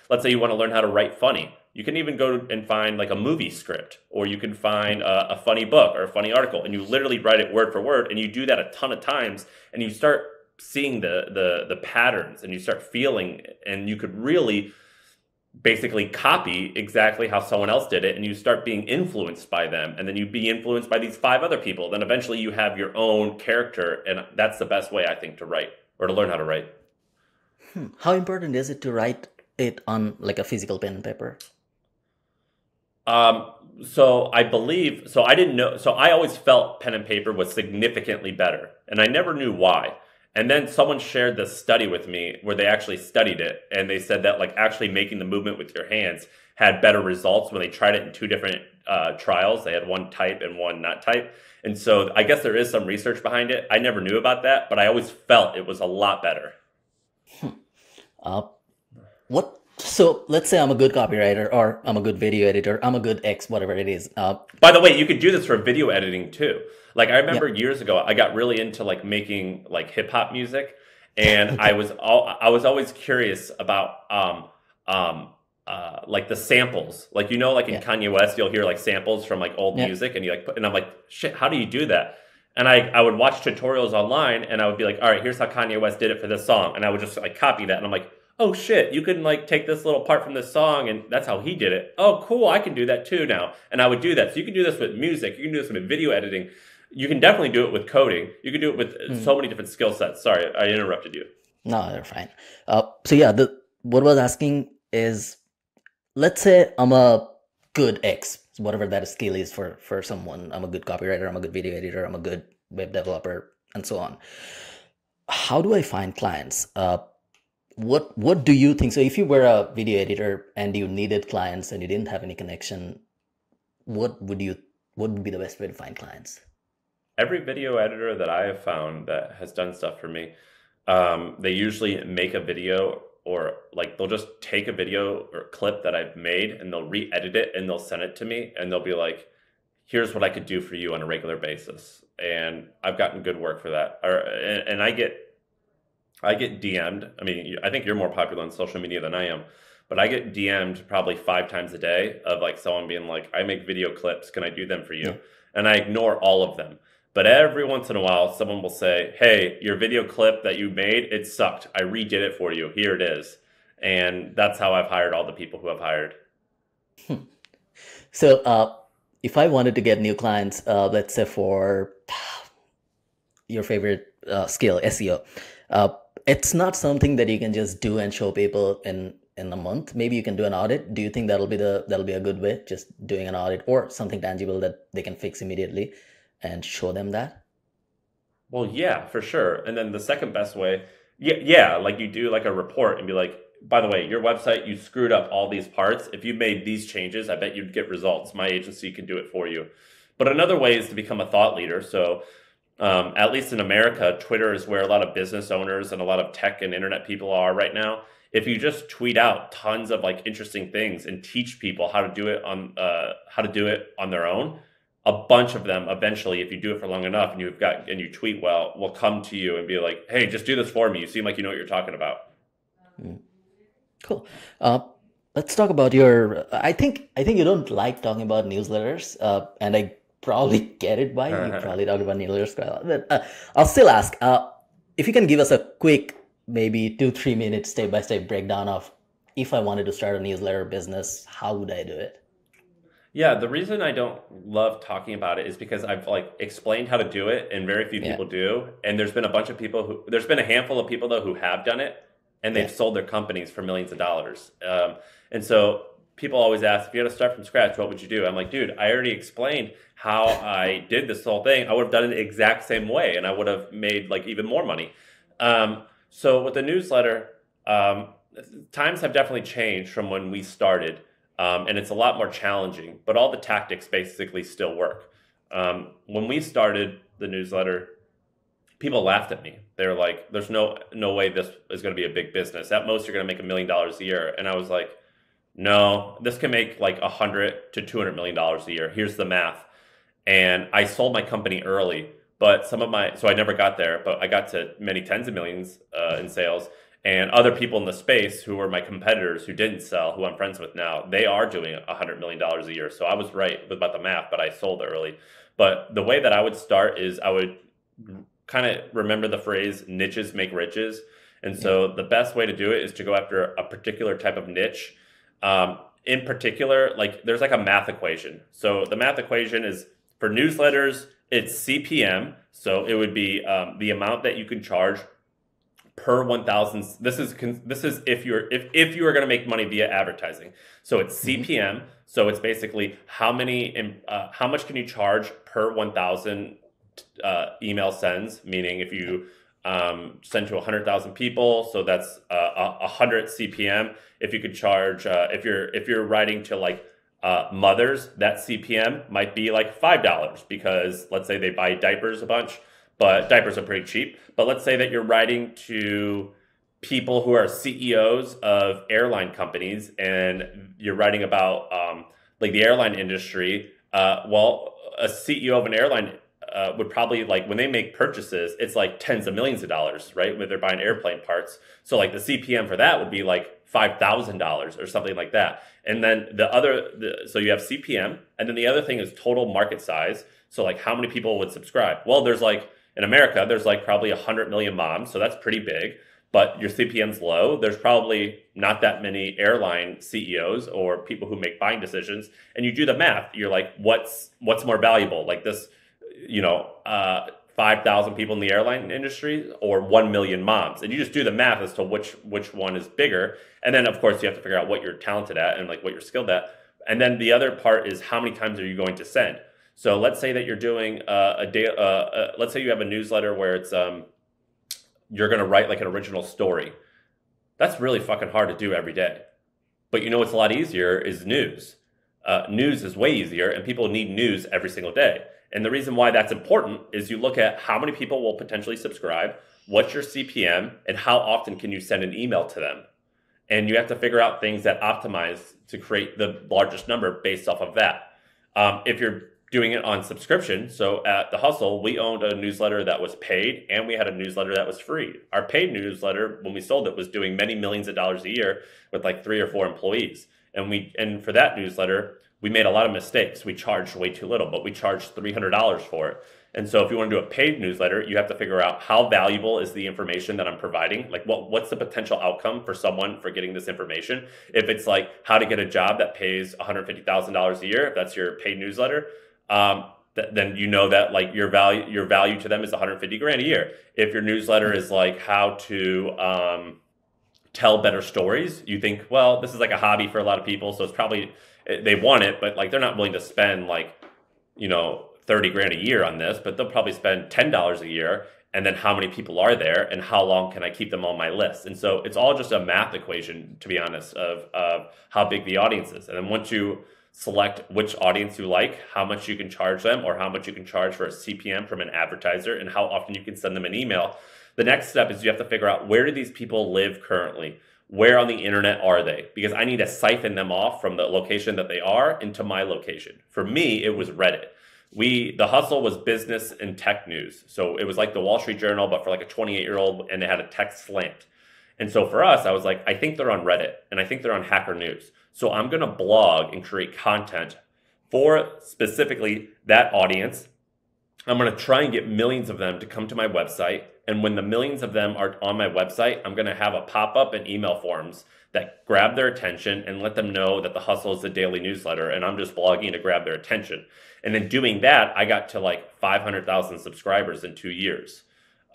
let's say you want to learn how to write funny. You can even go and find like a movie script, or you can find a funny book or a funny article, and you literally write it word for word, and you do that a ton of times, and you start seeing the patterns, and you start feeling, and you could really basically copy exactly how someone else did it, and you start being influenced by them, and then you be influenced by these 5 other people. Then eventually you have your own character, and that's the best way I think to write or to learn how to write. How important is it to write it on like a physical pen and paper? So I believe, so I didn't know, so I always felt pen and paper was significantly better, and I never knew why. And then someone shared this study with me where they actually studied it, and they said that like actually making the movement with your hands had better results when they tried it in 2 different trials. They had one type and one not type. And so I guess there is some research behind it. I never knew about that, but I always felt it was a lot better. Uh, what? So let's say I'm a good copywriter, or I'm a good video editor, I'm a good X, whatever it is. By the way, you could do this for video editing too. Like I remember Yeah. years ago, I got really into like making like hip hop music, and I was always curious about like the samples. Like like in Yeah. Kanye West, you'll hear like samples from like old Yeah. music, and you like and I'm like, shit, how do you do that? And I would watch tutorials online, and I would be like, all right, here's how Kanye West did it for this song, and I would just like copy that, and I'm like, oh shit, you can like take this little part from this song, and that's how he did it. Oh cool, I can do that too now. And I would do that. So you can do this with music, you can do this with video editing, you can definitely do it with coding, you can do it with so many different skill sets. Sorry, I interrupted you. No, they're fine. So yeah, what I was asking is, let's say I'm a good X, whatever that skill is for someone. I'm a good copywriter, I'm a good video editor, I'm a good web developer, and so on. How do I find clients? What do you think? So if you were a video editor and you needed clients and you didn't have any connection, what would be the best way to find clients? Every video editor that I have found that has done stuff for me, they usually make a video, or like they'll just take a video or clip that I've made and they'll re-edit it and they'll send it to me, and they'll be like, here's what I could do for you on a regular basis. And I've gotten good work for that. And I get DM'd. I mean, I think you're more popular on social media than I am, but I get DM'd probably 5 times a day of like someone being like, I make video clips, can I do them for you? Yeah. And I ignore all of them. But every once in a while, someone will say, hey, your video clip that you made, it sucked. I redid it for you. Here it is. And that's how I've hired all the people who I've hired. So if I wanted to get new clients, let's say for your favorite skill, SEO, it's not something that you can just do and show people in a month. Maybe you can do an audit. Do you think that'll be a good way, just doing an audit or something tangible that they can fix immediately and show them that? Well, yeah, for sure. And then the second best way, yeah, like you do like a report and be like, by the way, your website, you screwed up all these parts. If you made these changes, I bet you'd get results. My agency can do it for you. But another way is to become a thought leader. So at least in America, Twitter is where a lot of business owners and a lot of tech and internet people are right now. If you just tweet out tons of like interesting things and teach people how to do it on their own, a bunch of them eventually, if you do it for long enough and you tweet well, will come to you and be like, hey, just do this for me. You seem like you know what you're talking about. Cool. Let's talk about your. I think you don't like talking about newsletters, and I probably get it why you probably talk about newsletters quite a lot. But I'll still ask if you can give us a quick, maybe 2-3 minute step-by-step breakdown of, if I wanted to start a newsletter business, how would I do it? Yeah, the reason I don't love talking about it is because I've like explained how to do it, and very few people do. And there's been a handful of people though who have done it, and they've sold their companies for millions of dollars. And so people always ask, if you had to start from scratch, what would you do? I'm like, dude, I already explained how I did this whole thing. I would have done it the exact same way, and I would have made like even more money. So with the newsletter, times have definitely changed from when we started. And it's a lot more challenging, but all the tactics basically still work. When we started the newsletter, people laughed at me. They were like, there's no way this is going to be a big business. At most, you're going to make $1 million a year. And I was like, no, this can make like $100 to $200 million a year. Here's the math. And I sold my company early, but so I never got there, but I got to many tens of millions in sales. And other people in the space who were my competitors who didn't sell, who I'm friends with now, they are doing $100 million a year. So I was right about the math, but I sold early. But the way that I would start is I would kind of remember the phrase, niches make riches. And so the best way to do it is to go after a particular type of niche. In particular, like there's like a math equation. So the math equation is for newsletters, it's CPM. So it would be the amount that you can charge per 1,000. This is if you are going to make money via advertising. So it's CPM. So it's basically how much can you charge per 1,000 email sends? Meaning if you send to 100,000 people, so that's 100 CPM. If you could charge, if you're writing to like mothers, that CPM might be like $5 because let's say they buy diapers a bunch, but diapers are pretty cheap. But let's say that you're writing to people who are CEOs of airline companies and you're writing about like the airline industry. Well, a CEO of an airline would probably, like, when they make purchases, it's like tens of millions of dollars, right? When they're buying airplane parts. So like the CPM for that would be like $5,000 or something like that. And then so you have CPM, and then the other thing is total market size. So like how many people would subscribe? Well, there's like, in America, there's like probably 100 million moms. So that's pretty big, but your CPM's low. There's probably not that many airline CEOs or people who make buying decisions. And you do the math. You're like, what's more valuable? Like this, 5,000 people in the airline industry or 1 million moms. And you just do the math as to which one is bigger. And then of course you have to figure out what you're talented at and like what you're skilled at. And then the other part is how many times are you going to send? So let's say that you're doing let's say you have a newsletter where it's, you're going to write like an original story. That's really fucking hard to do every day. But what's a lot easier is news. News is way easier and people need news every single day. And the reason why that's important is you look at how many people will potentially subscribe, what's your CPM, and how often can you send an email to them. And you have to figure out things that optimize to create the largest number based off of that. If you're doing it on subscription, so at The Hustle, we owned a newsletter that was paid and we had a newsletter that was free. Our paid newsletter, when we sold it, was doing many millions of dollars a year with like 3 or 4 employees. And for that newsletter, we made a lot of mistakes. We charged way too little, but we charged $300 for it. And so if you want to do a paid newsletter, you have to figure out how valuable is the information that I'm providing. Like what's the potential outcome for someone for getting this information? If it's like how to get a job that pays $150,000 a year, if that's your paid newsletter, then that like your value to them is 150 grand a year. If your newsletter is like how to tell better stories, you think, well, this is like a hobby for a lot of people, so it's probably, they want it, but like they're not willing to spend like 30 grand a year on this, but they'll probably spend $10 a year. And then how many people are there and how long can I keep them on my list? And so it's all just a math equation, to be honest, of how big the audience is. And then once you select which audience you like, how much you can charge them, or how much you can charge for a CPM from an advertiser, and how often you can send them an email, the next step is you have to figure out, where do these people live currently? Where on the internet are they? Because I need to siphon them off from the location that they are into my location. For me, it was Reddit. The Hustle was business and tech news. So it was like the Wall Street Journal, but for like a 28-year-old, and it had a tech slant. And so for us, I was like, I think they're on Reddit and I think they're on Hacker News. So I'm going to blog and create content for specifically that audience. I'm going to try and get millions of them to come to my website. And when the millions of them are on my website, I'm going to have a pop-up and email forms that grab their attention and let them know that The Hustle is a daily newsletter and I'm just blogging to grab their attention. And then doing that, I got to like 500,000 subscribers in 2 years.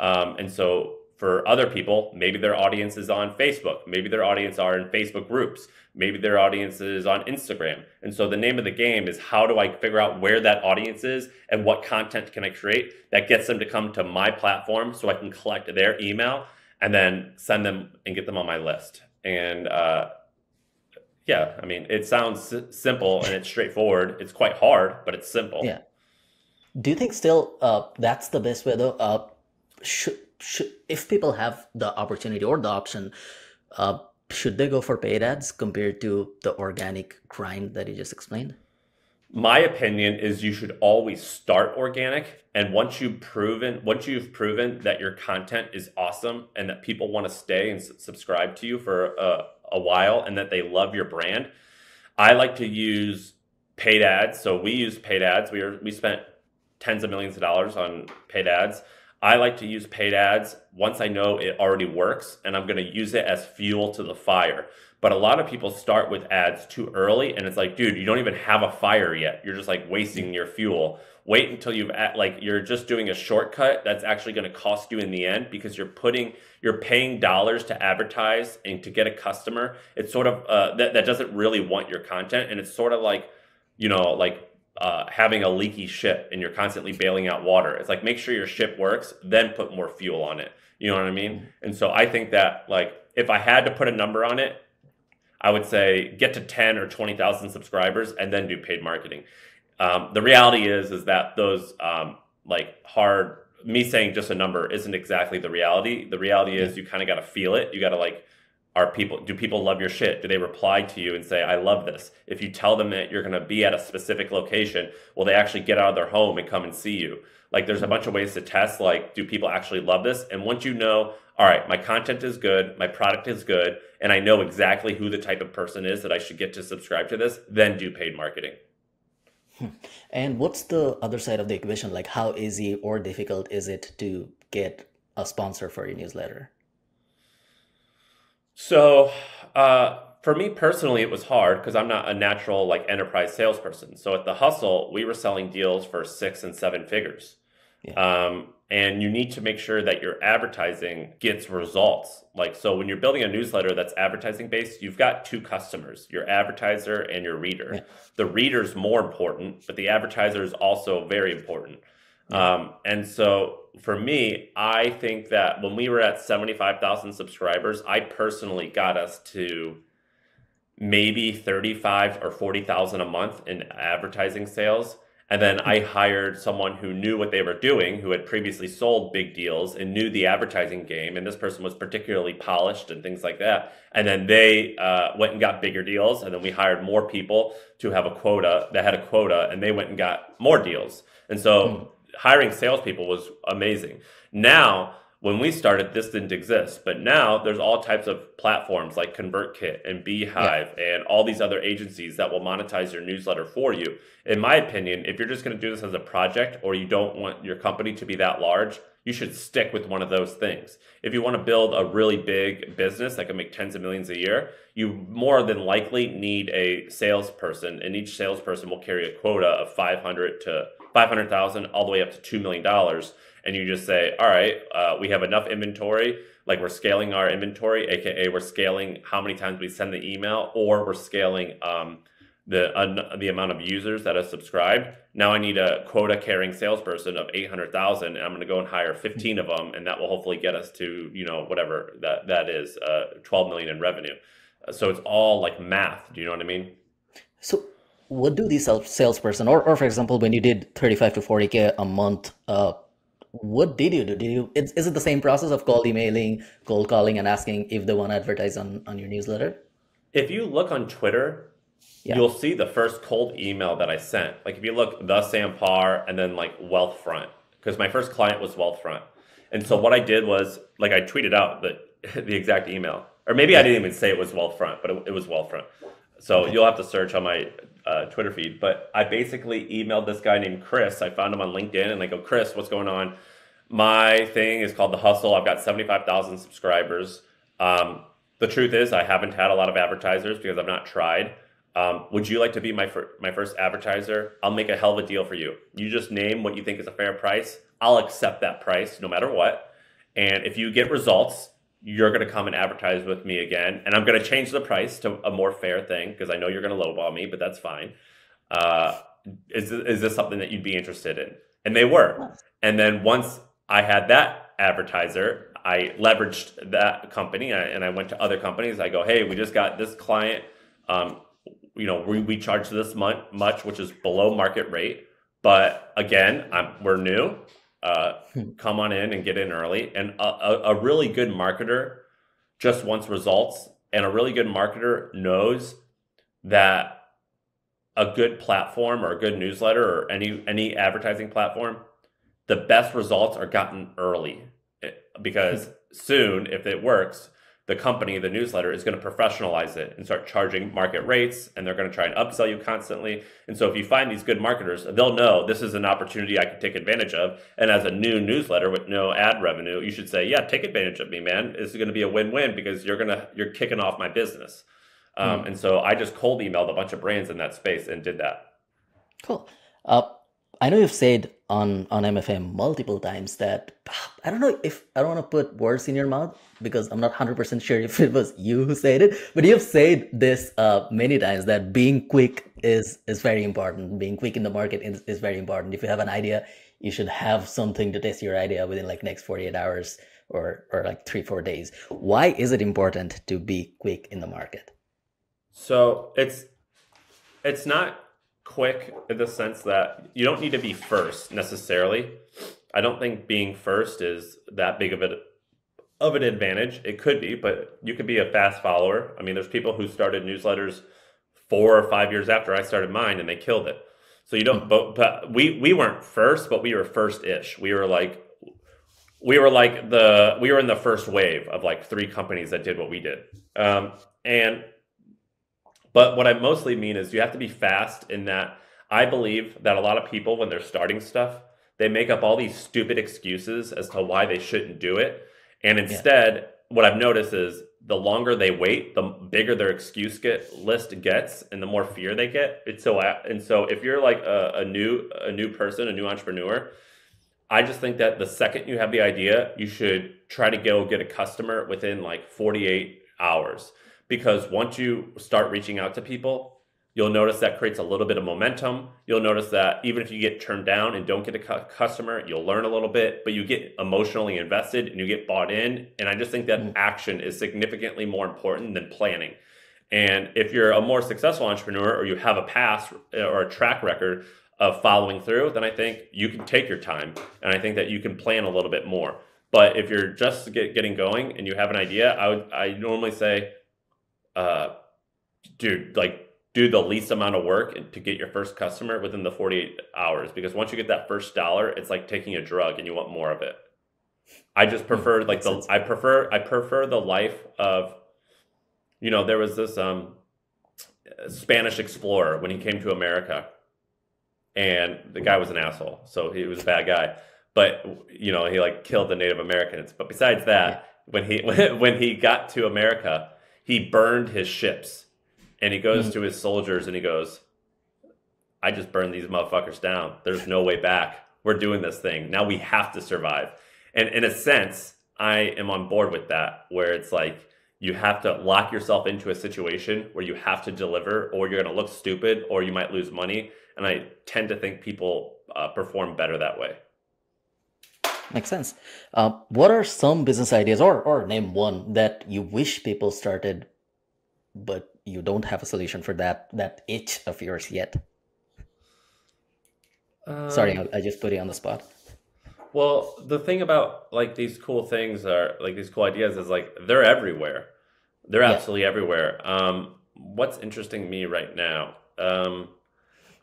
And so for other people, maybe their audience is on Facebook. Maybe their audience are in Facebook groups. Maybe their audience is on Instagram. And so the name of the game is, how do I figure out where that audience is and what content can I create that gets them to come to my platform so I can collect their email and then send them and get them on my list. And yeah, I mean, it sounds simple and it's straightforward. It's quite hard, but it's simple. Yeah. Do you think still that's the best way though? If people have the opportunity or the option, should they go for paid ads compared to the organic grind that you just explained? My opinion is you should always start organic. And once you've proven that your content is awesome and that people want to stay and subscribe to you for a while and that they love your brand, I like to use paid ads. So we use paid ads. We spent tens of millions of dollars on paid ads. I like to use paid ads once I know it already works, and I'm going to use it as fuel to the fire. But a lot of people start with ads too early, and it's like, dude, you don't even have a fire yet. You're just like wasting your fuel. Wait until you're just doing a shortcut that's actually going to cost you in the end, because you're paying dollars to advertise and to get a customer. It's sort of that doesn't really want your content, and it's sort of like, having a leaky ship and you're constantly bailing out water. It's like, make sure your ship works, then put more fuel on it. You know what I mean? And so I think that, like, if I had to put a number on it, I would say get to 10 or 20,000 subscribers and then do paid marketing. The reality is that those me saying just a number isn't exactly the reality. The reality is you kind of got to feel it. You got to do people love your shit? Do they reply to you and say, I love this? If you tell them that you're going to be at a specific location, will they actually get out of their home and come and see you? Like, there's a bunch of ways to test, like, do people actually love this? And once you know, all right, my content is good, my product is good, and I know exactly who the type of person is that I should get to subscribe to this, then do paid marketing. And what's the other side of the equation? Like, how easy or difficult is it to get a sponsor for your newsletter? So for me personally, it was hard because I'm not a natural enterprise salesperson. So at the Hustle, we were selling deals for 6 and 7 figures. Yeah. And you need to make sure that your advertising gets results. So when you're building a newsletter that's advertising based, you've got 2 customers, your advertiser and your reader. Yeah. The reader's more important, but the advertiser is also very important. Yeah. And so for me, I think that when we were at 75,000 subscribers, I personally got us to maybe 35 or 40,000 a month in advertising sales. And then I hired someone who knew what they were doing, who had previously sold big deals and knew the advertising game. And this person was particularly polished and things like that. And then they went and got bigger deals. And then we hired more people to have a quota that had a quota, and they went and got more deals. And so hiring salespeople was amazing. Now, when we started, this didn't exist, but now there's all types of platforms like ConvertKit and Beehive and all these other agencies that will monetize your newsletter for you. In my opinion, if you're just going to do this as a project, or you don't want your company to be that large, you should stick with one of those things. If you want to build a really big business that can make tens of millions a year, you more than likely need a salesperson, and each salesperson will carry a quota of 500,000 all the way up to $2 million. And you just say, all right, we have enough inventory, like we're scaling our inventory, aka we're scaling how many times we send the email, or we're scaling the amount of users that are subscribed. Now I need a quota carrying salesperson of 800,000, and I'm going to go and hire 15 of them, and that will hopefully get us to, whatever that is, 12 million in revenue. So it's all like math. Do you know what I mean? So what do these salesperson, or for example, when you did 35 to 40K a month, what did you do? Is it the same process of cold emailing, cold calling, and asking if they want to advertise on your newsletter? If you look on Twitter, you'll see the first cold email that I sent. Like, if you look, the Sam Parr, and then Wealthfront, because my first client was Wealthfront. And so what I did was, I tweeted out the exact email, or maybe I didn't even say it was Wealthfront, but it was Wealthfront. So you'll have to search on my Twitter feed. But I basically emailed this guy named Chris. I found him on LinkedIn, and I go, Chris, what's going on? My thing is called The Hustle. I've got 75,000 subscribers. The truth is, I haven't had a lot of advertisers because I've not tried. Would you like to be my first advertiser? I'll make a hell of a deal for you. You just name what you think is a fair price. I'll accept that price no matter what. And if you get results, you're going to come and advertise with me again. And I'm going to change the price to a more fair thing because I know you're going to lowball me, but that's fine. Is this something that you'd be interested in? And they were. And then once I had that advertiser, I leveraged that company and I went to other companies. I go, hey, we just got this client. We charge this much, which is below market rate. But again, we're new. Come on in and get in early. And a really good marketer just wants results. And a really good marketer knows that a good platform or a good newsletter or any advertising platform, the best results are gotten early. Because soon, if it works, the company, the newsletter, is going to professionalize it and start charging market rates, and they're going to try and upsell you constantly. And so if you find these good marketers, they'll know this is an opportunity I can take advantage of. And as a new newsletter with no ad revenue, you should say, yeah, take advantage of me, man. This is going to be a win-win because you're kicking off my business. And so I just cold emailed a bunch of brands in that space and did that. Cool. I know you've said on MFM multiple times that I don't know if I don't want to put words in your mouth because I'm not 100% sure if it was you who said it, but you've said this many times that being quick is very important. Being quick in the market is very important. If you have an idea, you should have something to test your idea within like next 48 hours or like 3-4 days. Why is it important to be quick in the market? So it's not quick in the sense that you don't need to be first necessarily. I don't think being first is that big of an advantage. It could be, but you could be a fast follower. I mean, there's people who started newsletters 4 or 5 years after I started mine and they killed it. So you don't, but we weren't first, but we were first-ish. We were in the first wave of like 3 companies that did what we did. But what I mostly mean is you have to be fast in that I believe that a lot of people, when they're starting stuff, they make up all these stupid excuses as to why they shouldn't do it. And instead, what I've noticed is the longer they wait, the bigger their excuse list gets and the more fear they get. So if you're like a new person, a new entrepreneur, I just think that the second you have the idea, you should try to go get a customer within like 48 hours. Because once you start reaching out to people, you'll notice that creates a little bit of momentum. You'll notice that even if you get turned down and don't get a customer, you'll learn a little bit, but you get emotionally invested and you get bought in. And I just think that action is significantly more important than planning. And if you're a more successful entrepreneur or you have a past or a track record of following through, then I think you can take your time. And I think that you can plan a little bit more. But if you're just getting going and you have an idea, I normally say, do the least amount of work to get your first customer within the 48 hours. Because once you get that first dollar, it's like taking a drug and you want more of it. I just prefer I prefer the life of, there was this Spanish explorer when he came to America, and the guy was an asshole. So he was a bad guy, but he like killed the Native Americans. But besides that, when he got to America, he burned his ships, and he goes to his soldiers and he goes, I just burned these motherfuckers down. There's no way back. We're doing this thing. Now we have to survive. And in a sense, I am on board with that, where it's like you have to lock yourself into a situation where you have to deliver, or you're going to look stupid, or you might lose money. And I tend to think people perform better that way. Makes sense. What are some business ideas, or name one that you wish people started, but you don't have a solution for that itch of yours yet? Sorry, I just put you on the spot. Well, the thing about like these cool things are like these cool ideas is like they're everywhere. They're absolutely everywhere. What's interesting to me right now?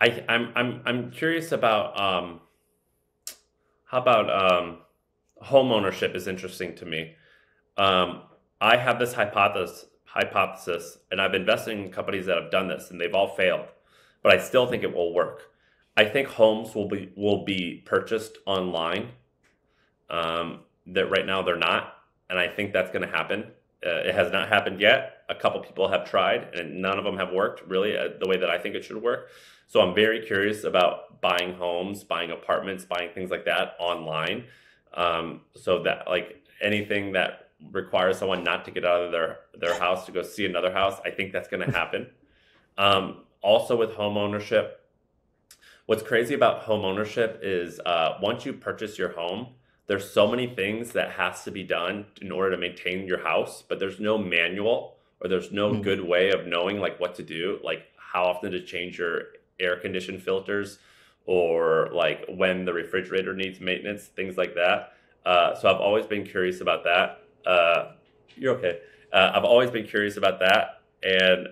I'm curious about how about home ownership is interesting to me. I have this hypothesis, and I've invested in companies that have done this, and they've all failed, but I still think it will work. I think homes will be purchased online. That right now they're not, and I think that's going to happen. It has not happened yet. A couple people have tried, and none of them have worked really the way that I think it should work. So I'm very curious about buying homes, buying apartments, buying things like that online. So that like anything that requires someone not to get out of their house to go see another house, I think that's going to happen. Also with home ownership, what's crazy about home ownership is once you purchase your home, there's so many things that has to be done in order to maintain your house, but there's no manual or there's no good way of knowing like what to do, like how often to change your air condition filters, or like when the refrigerator needs maintenance, things like that. So I've always been curious about that. You're okay. I've always been curious about that, and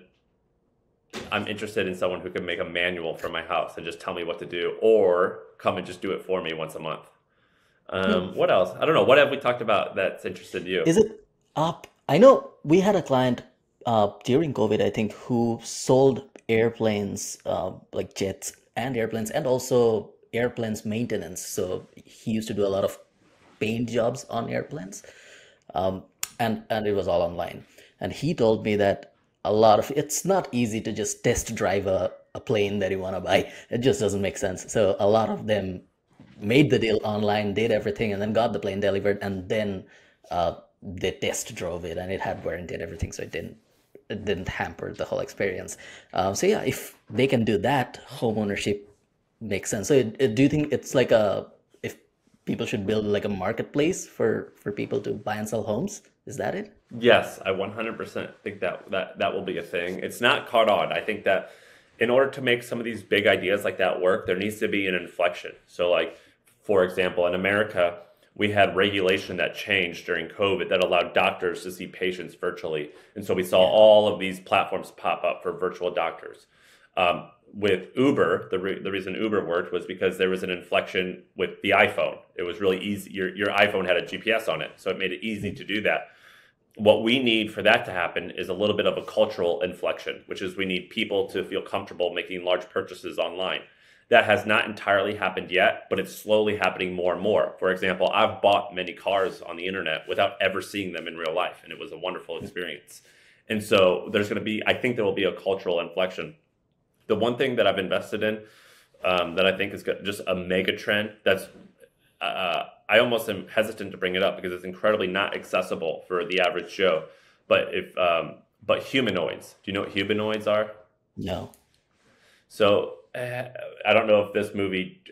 I'm interested in someone who can make a manual for my house and just tell me what to do, or come and just do it for me once a month. What else? I don't know. What have we talked about that's interested you? Is it up? I know we had a client during COVID, I think, who sold airplanes, like jets and airplanes, and also airplanes maintenance. So he used to do a lot of paint jobs on airplanes, um, and it was all online. And he told me that a lot of it's not easy to just test drive a plane that you want to buy. It just doesn't make sense. So a lot of them made the deal online, did everything, and then got the plane delivered, and then they test drove it, and it had warranty and everything, so it didn't hamper the whole experience. So yeah, if they can do that, home ownership makes sense. So do you think it's like a if people should build like a marketplace for people to buy and sell homes? Is that it? Yes, I 100% think that will be a thing. It's not caught on. I think that in order to make some of these big ideas like that work, there needs to be an inflection. So like, for example, in America, we had regulation that changed during COVID that allowed doctors to see patients virtually. And so we saw Yeah. all of these platforms pop up for virtual doctors. With Uber, the reason Uber worked was because there was an inflection with the iPhone. It was really easy. Your iPhone had a GPS on it, so it made it easy to do that. What we need for that to happen is a little bit of a cultural inflection, which is we need people to feel comfortable making large purchases online. That has not entirely happened yet, but it's slowly happening more and more. For example, I've bought many cars on the internet without ever seeing them in real life, and it was a wonderful experience. And so I think there will be a cultural inflection. The one thing that I've invested in that I think is just a mega trend that's I almost am hesitant to bring it up because it's incredibly not accessible for the average Joe. But humanoids. Do you know what humanoids are? No. So I don't know if this movie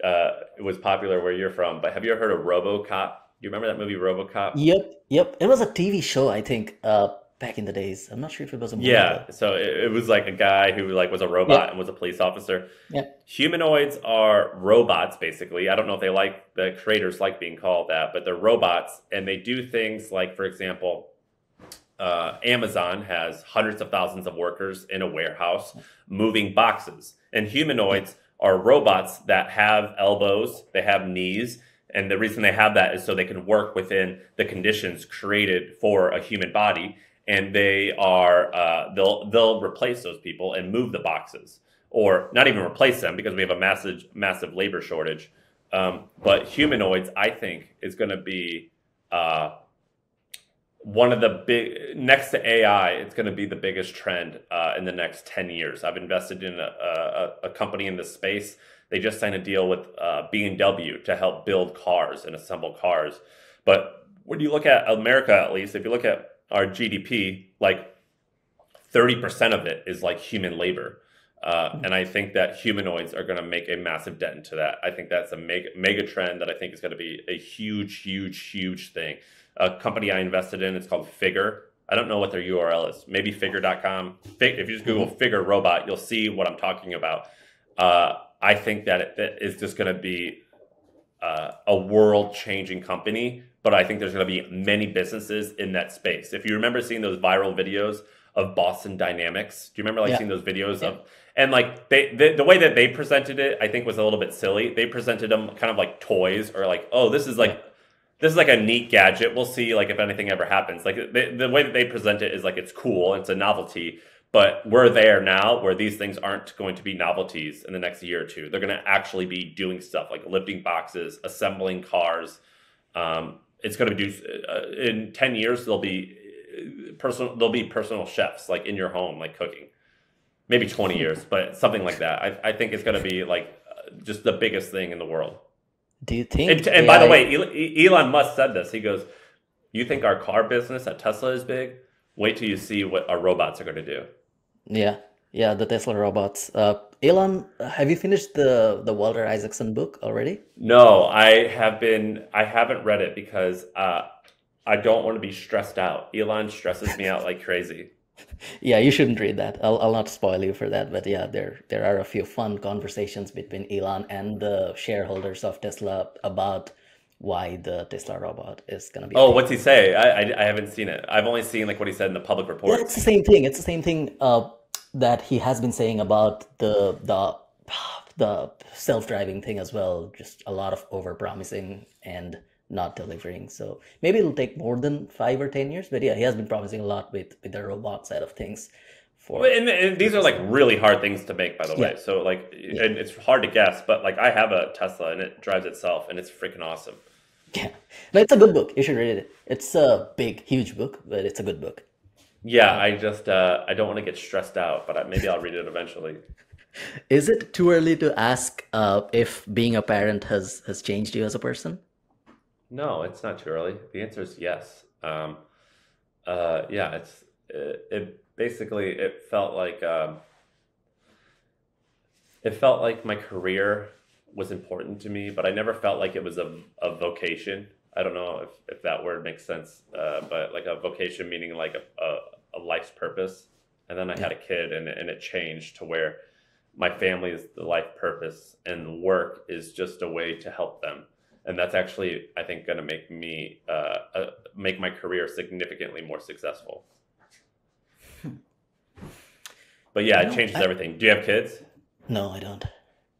was popular where you're from, but have you ever heard of RoboCop? You remember that movie RoboCop? Yep. It was a TV show, I think, back in the days. I'm not sure if it was a movie Yeah, though. so it was like a guy who like was a robot Yep. and was a police officer. Yep. Humanoids are robots, basically. I don't know if the creators like being called that, but they're robots, and they do things like, for example, Amazon has hundreds of thousands of workers in a warehouse moving boxes, and humanoids are robots that have elbows, they have knees, and the reason they have that is so they can work within the conditions created for a human body. And they'll replace those people and move the boxes, or not even replace them because we have a massive labor shortage. But humanoids, I think, is going to be one of the big next to AI. It's going to be the biggest trend in the next 10 years. I've invested in a company in this space. They just signed a deal with BMW to help build cars and assemble cars. But when you look at America, at least, if you look at our GDP, like 30% of it is like human labor. And I think that humanoids are going to make a massive dent into that. I think that's a mega trend that I think is going to be a huge thing. A company I invested in, it's called Figure. I don't know what their URL is. Maybe figure.com. If you just Google Figure robot, you'll see what I'm talking about. I think that it is just going to be a world-changing company, but I think there's going to be many businesses in that space. If you remember seeing those viral videos of Boston Dynamics, do you remember Yeah. seeing those videos of, and like the way that they presented it, I think was a little bit silly. They presented them kind of like toys, or like, oh, this is like a neat gadget. We'll see like if anything ever happens. Like the way that they present it is like it's cool, it's a novelty. But we're there now where these things aren't going to be novelties in the next year or two. They're going to actually be doing stuff like lifting boxes, assembling cars. It's going to be in 10 years. There'll be personal chefs like in your home, like cooking. Maybe 20 years, but something like that. I think it's going to be like just the biggest thing in the world. Do you think And by the AI way, Elon Musk said this. He goes, "You think our car business at Tesla is big? Wait till you see what our robots are going to do." Yeah, the Tesla robots. Elon, have you finished the Walter Isaacson book already? No, I haven't read it because I don't want to be stressed out. Elon stresses me out like crazy. Yeah, you shouldn't read that. I'll not spoil you for that, but yeah, there are a few fun conversations between Elon and the shareholders of Tesla about why the Tesla robot is gonna be a Oh, thing. what's he say? I haven't seen it. I've only seen like what he said in the public Yeah, it's the reports. same thing. It's the same thing that he has been saying about the self-driving thing as well. Just a lot of over-promising and not delivering. So maybe it'll take more than 5 or 10 years. But yeah, he has been promising a lot with the robot side of things. And these are like really hard things to make, by the way. Yeah. So like, and it's hard to guess, but like I have a Tesla and it drives itself and it's freaking awesome. Yeah, no, it's a good book. You should read it. It's a big, huge book, but it's a good book. Yeah, I just I don't want to get stressed out, but maybe I'll read it eventually. Is it too early to ask if being a parent has changed you as a person? No, it's not too early. The answer is yes. Yeah, it basically it felt like my career was important to me, but I never felt like it was a vocation. I don't know if that word makes sense, but like a vocation meaning like a life's purpose. And then I had a kid, and it changed to where my family is the life purpose, and work is just a way to help them. And that's actually, I think, going to make me make my career significantly more successful. But yeah, it changes everything. Do you have kids? No, I don't.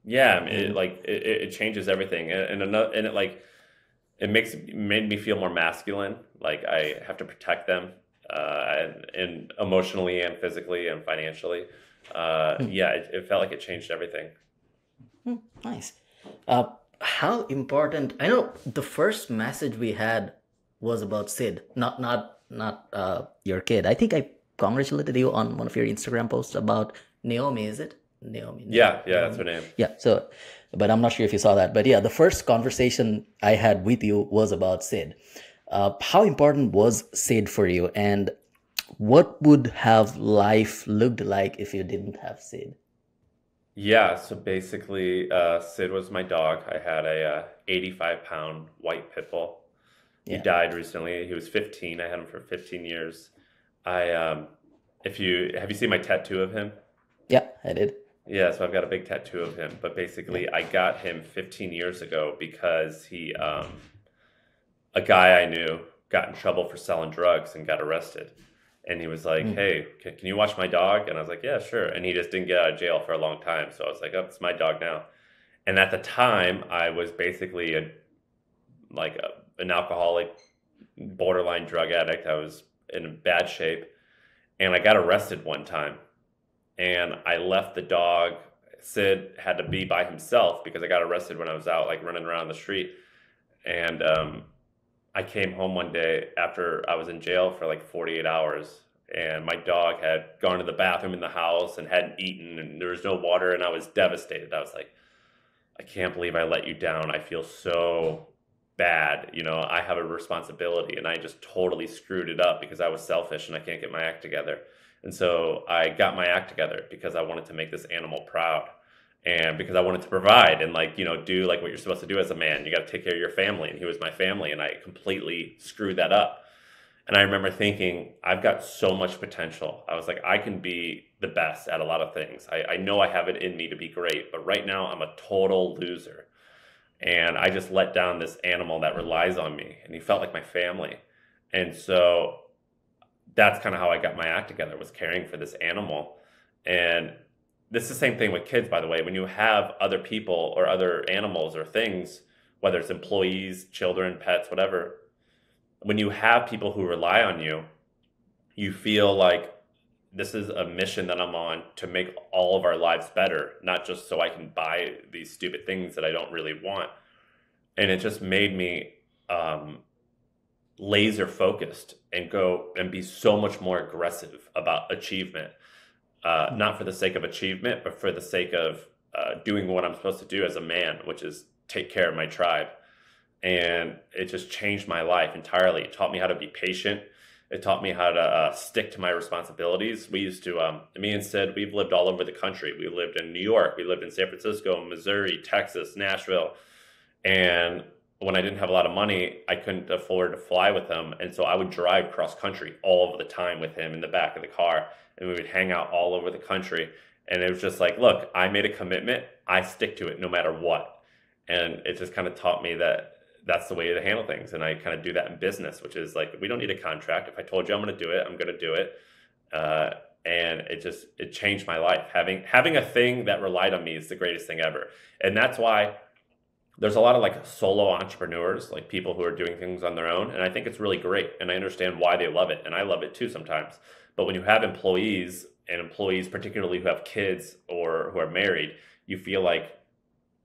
Yeah, I mean, it changes everything, and it made me feel more masculine. Like I have to protect them, and emotionally and physically and financially. Yeah, it felt like it changed everything. Nice. How important? I know the first message we had was about Sid, not your kid. I think I congratulated you on one of your Instagram posts about Naomi. Is it Naomi? Yeah, that's her name. Yeah. So, but I'm not sure if you saw that. But yeah, the first conversation I had with you was about Sid. How important was Sid for you, and what would have life looked like if you didn't have Sid? Yeah, so basically, Sid was my dog. I had a 85-pound white pit bull. He died recently. He was 15. I had him for 15 years. Have you seen my tattoo of him? Yeah, I did. Yeah, so I've got a big tattoo of him. But basically, I got him 15 years ago because a guy I knew got in trouble for selling drugs and got arrested. And he was like, hey, can you watch my dog? And I was like, yeah, sure. And he just didn't get out of jail for a long time. So I was like, oh, it's my dog now. And at the time, I was basically an alcoholic, borderline drug addict. I was in bad shape. And I got arrested one time. And I left the dog. Sid had to be by himself because I got arrested when I was out, like running around the street. And I came home one day after I was in jail for like 48 hours. And my dog had gone to the bathroom in the house and hadn't eaten. And there was no water. And I was devastated. I was like, I can't believe I let you down. I feel so bad. You know, I have a responsibility. And I just totally screwed it up because I was selfish and I can't get my act together. And so I got my act together because I wanted to make this animal proud, and because I wanted to provide and do like what you're supposed to do as a man. You got to take care of your family, and he was my family, and I completely screwed that up. And I remember thinking, I've got so much potential. I was like, I can be the best at a lot of things. I know I have it in me to be great, but right now I'm a total loser. And I just let down this animal that relies on me, and he felt like my family. And so that's kind of how I got my act together, was caring for this animal. And this is the same thing with kids, by the way. When you have other people or other animals or things, whether it's employees, children, pets, whatever, when you have people who rely on you, you feel like this is a mission that I'm on to make all of our lives better, not just so I can buy these stupid things that I don't really want. And it just made me laser focused and go and be so much more aggressive about achievement, not for the sake of achievement, but for the sake of doing what I'm supposed to do as a man, which is take care of my tribe. And it just changed my life entirely. It taught me how to be patient. It taught me how to stick to my responsibilities. We used to, me and Sid, we've lived all over the country. We lived in New York. We lived in San Francisco, Missouri, Texas, Nashville. And when I didn't have a lot of money, I couldn't afford to fly with him. And so I would drive cross country all of the time with him in the back of the car. And we would hang out all over the country. And it was just like, look, I made a commitment. I stick to it no matter what. And it just kind of taught me that that's the way to handle things. And I kind of do that in business, which is like, we don't need a contract. If I told you I'm going to do it, I'm going to do it. And it changed my life. Having a thing that relied on me is the greatest thing ever. And that's why there's a lot of like solo entrepreneurs, like people who are doing things on their own. And I think it's really great. And I understand why they love it. And I love it too sometimes. But when you have employees, and employees particularly who have kids or who are married, you feel like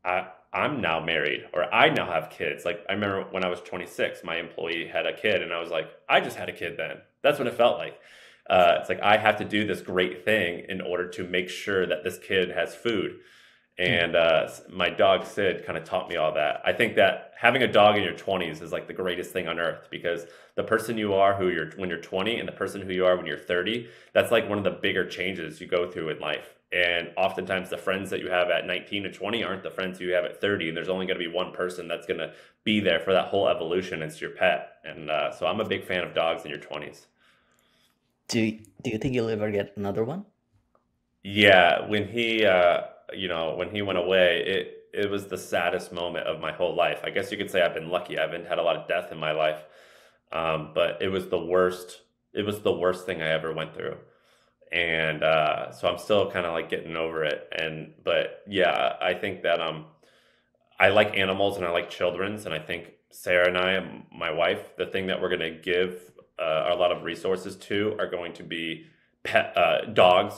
I'm now married or I now have kids. Like I remember when I was 26, my employee had a kid and I was like, I just had a kid then. That's what it felt like. It's like I have to do this great thing in order to make sure that this kid has food. And my dog Sid kind of taught me all that. I think that having a dog in your 20s is like the greatest thing on earth, because the person you are when you're 20 and the person who you are when you're 30, that's like one of the bigger changes you go through in life. And oftentimes the friends that you have at 19 and 20 aren't the friends you have at 30. And there's only going to be one person that's going to be there for that whole evolution. It's your pet. And so I'm a big fan of dogs in your 20s. Do you think you'll ever get another one? Yeah, when he when he went away, it was the saddest moment of my whole life. I guess you could say I've been lucky. I haven't had a lot of death in my life. But it was the worst. It was the worst thing I ever went through. And so I'm still kind of like getting over it. But yeah, I think that I like animals and I like children's, and I think Sarah and I, my wife, the thing that we're going to give a lot of resources to are going to be dog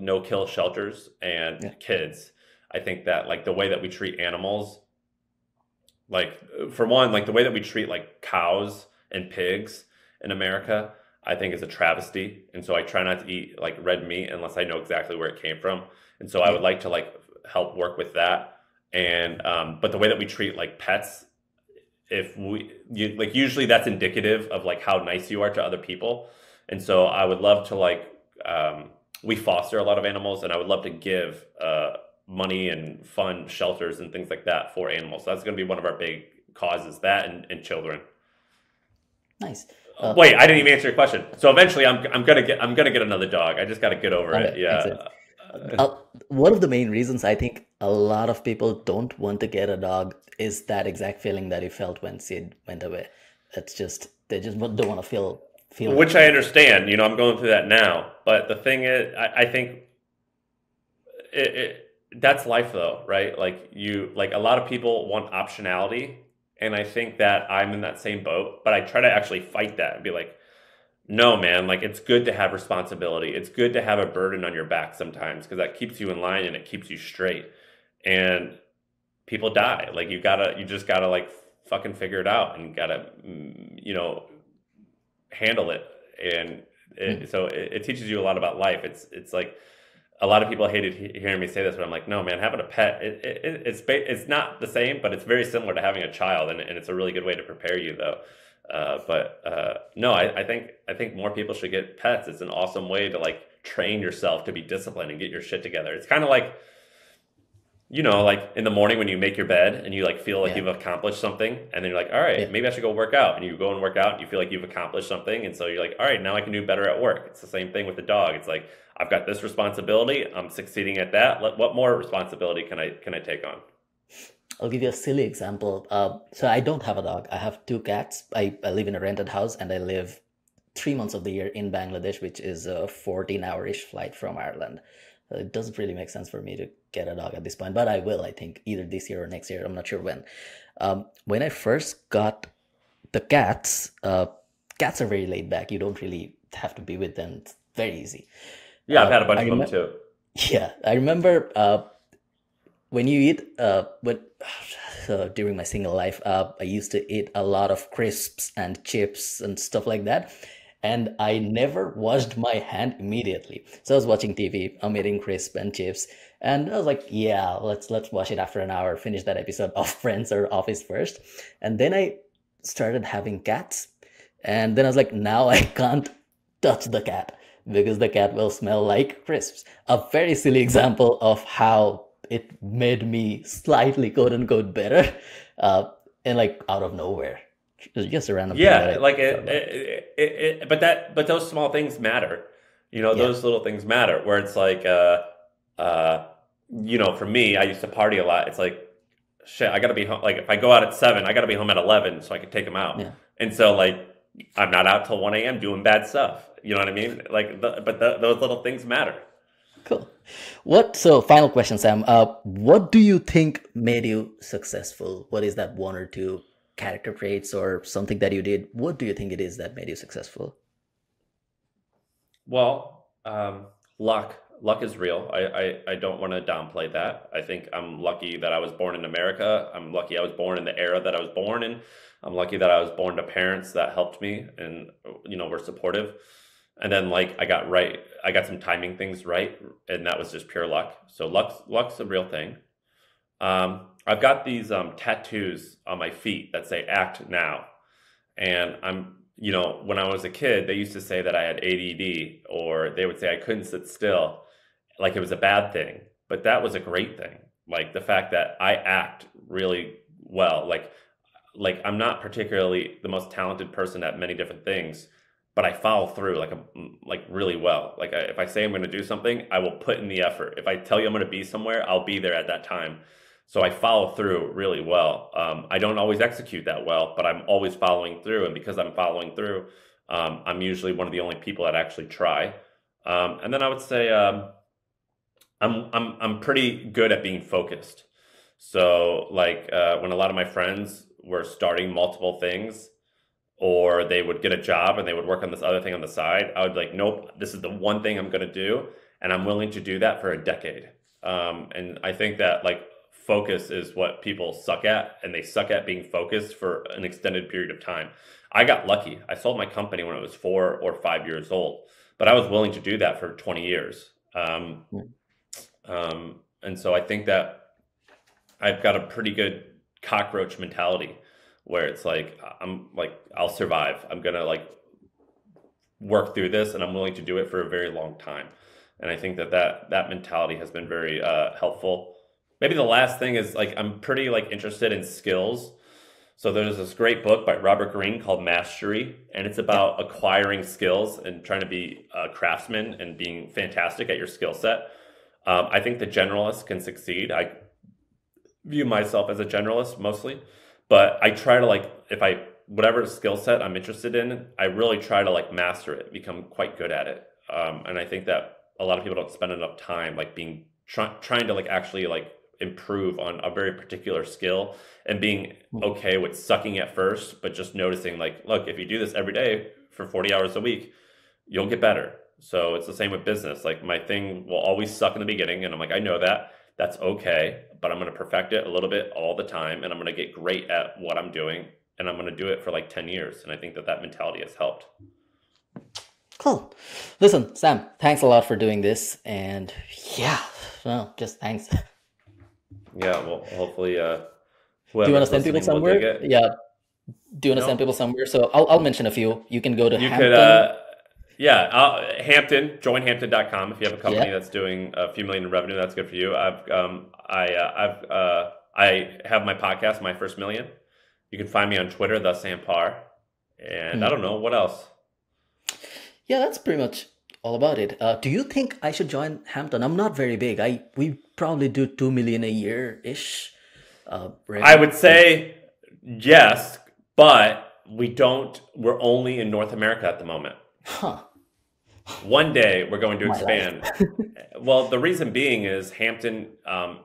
no kill shelters and kids. I think that like the way that we treat animals, like for one, like the way that we treat like cows and pigs in America, I think is a travesty. And so I try not to eat like red meat unless I know exactly where it came from. And so I would like to like help work with that. And but the way that we treat like pets, usually that's indicative of like how nice you are to other people. And so I would love to like we foster a lot of animals, and I would love to give money and fund shelters and things like that for animals. So that's going to be one of our big causes, that and children. Nice. Wait, I didn't even answer your question. So eventually, I'm gonna get another dog. I just got to get over it. Yeah. One of the main reasons I think a lot of people don't want to get a dog is that exact feeling that you felt when Sid went away. It's just they just don't want to feel. Which I understand. I'm going through that now. But the thing is, I think that's life, though, right? Like a lot of people want optionality. And I think that I'm in that same boat, but I try to actually fight that and be like, no, man, like it's good to have responsibility. It's good to have a burden on your back sometimes, because that keeps you in line and it keeps you straight. And people die. Like you just gotta like fucking figure it out and gotta, handle it. And so it teaches you a lot about life. It's like, a lot of people hated hearing me say this, but I'm like, no, man, having a pet, it's not the same, but it's very similar to having a child, and it's a really good way to prepare you, though. No, I think more people should get pets. It's an awesome way to like train yourself to be disciplined and get your shit together. It's kind of like, like in the morning when you make your bed and you like feel like you've accomplished something, and then you're like, all right, maybe I should go work out, and you go and work out and you feel like you've accomplished something, and so you're like, all right, now I can do better at work. It's the same thing with the dog. It's like, I've got this responsibility, I'm succeeding at that. What more responsibility can I take on? I'll give you a silly example. So I don't have a dog. I have 2 cats. I live in a rented house, and I live 3 months of the year in Bangladesh, which is a 14-hour-ish flight from Ireland. It doesn't really make sense for me to get a dog at this point, but I will, I think, either this year or next year. I'm not sure when. When I first got the cats, cats are very laid back. You don't really have to be with them. It's very easy. Yeah, I've had a bunch of them too. Yeah, I remember when you eat, during my single life, I used to eat a lot of crisps and chips and stuff like that. And I never washed my hand immediately. So I was watching TV, I'm eating crisp and chips, and I was like, yeah, let's wash it after an hour, finish that episode of Friends or Office first. And then I started having cats. And then I was like, now I can't touch the cat because the cat will smell like crisps. A very silly example of how it made me slightly quote unquote better, and like out of nowhere. Just a random thing like but those small things matter. Those little things matter, where it's like for me, I used to party a lot. It's like, shit, I gotta be home. Like if I go out at 7, I gotta be home at 11 so I can take them out. And so like I'm not out till 1 a.m. doing bad stuff. You know what I mean? Like those little things matter. Cool. So final question, Sam. What do you think made you successful? What is that one or two character traits or something that you did? What do you think it is that made you successful? Well, luck. Luck is real. I don't want to downplay that. I think I'm lucky that I was born in America. I'm lucky I was born in the era that I was born in. I'm lucky that I was born to parents that helped me and were supportive. And then like I got some timing things right, and that was just pure luck. So luck's a real thing. I've got these tattoos on my feet that say "Act Now," and when I was a kid, they used to say that I had ADD, or they would say I couldn't sit still, like it was a bad thing. But that was a great thing. Like the fact that I act really well. Like I'm not particularly the most talented person at many different things, but I follow through like really well. Like if I say I'm going to do something, I will put in the effort. If I tell you I'm going to be somewhere, I'll be there at that time. So I follow through really well. I don't always execute that well, but I'm always following through. And because I'm following through, I'm usually one of the only people that actually try. And then I would say I'm pretty good at being focused. So like when a lot of my friends were starting multiple things, or they would get a job and they would work on this other thing on the side, I would be like, nope, this is the one thing I'm going to do, and I'm willing to do that for a decade. And I think that like focus is what people suck at, and they suck at being focused for an extended period of time. I got lucky. I sold my company when I was 4 or 5 years old, but I was willing to do that for 20 years. And so I think that I've got a pretty good cockroach mentality, where it's like I'm like I'll survive. I'm gonna like work through this, and I'm willing to do it for a very long time. And I think that mentality has been very helpful. Maybe the last thing is like I'm pretty like interested in skills. So there's this great book by Robert Greene called Mastery, and it's about acquiring skills and trying to be a craftsman and being fantastic at your skill set. I think the generalist can succeed. I view myself as a generalist mostly, but I try to like, whatever skill set I'm interested in, I really try to like master it, become quite good at it. And I think that a lot of people don't spend enough time like trying to like actually like improve on a very particular skill, and being okay with sucking at first, but just noticing like, look, if you do this every day for 40 hours a week, you'll get better. So it's the same with business. Like my thing will always suck in the beginning, and I'm like, I know that. That's okay, but I'm going to perfect it a little bit all the time, and I'm going to get great at what I'm doing, and I'm going to do it for like 10 years. And I think that mentality has helped. Cool. Listen, Sam, thanks a lot for doing this. And yeah, no, just thanks. Yeah, well, hopefully, Do you want to send people somewhere? Yeah. Do you want to send people somewhere? So I'll mention a few. You can go to Hampton. Hampton, joinhampton.com. If you have a company that's doing a few million in revenue, that's good for you. I have my podcast, My First Million. You can find me on Twitter, the Sam Parr. And I don't know, what else? Yeah, that's pretty much all about it. Do you think I should join Hampton? I'm not very big. We probably do 2 million a year-ish. I would say yes, but we're only in North America at the moment. Huh. One day we're going to expand. Well, the reason being is Hampton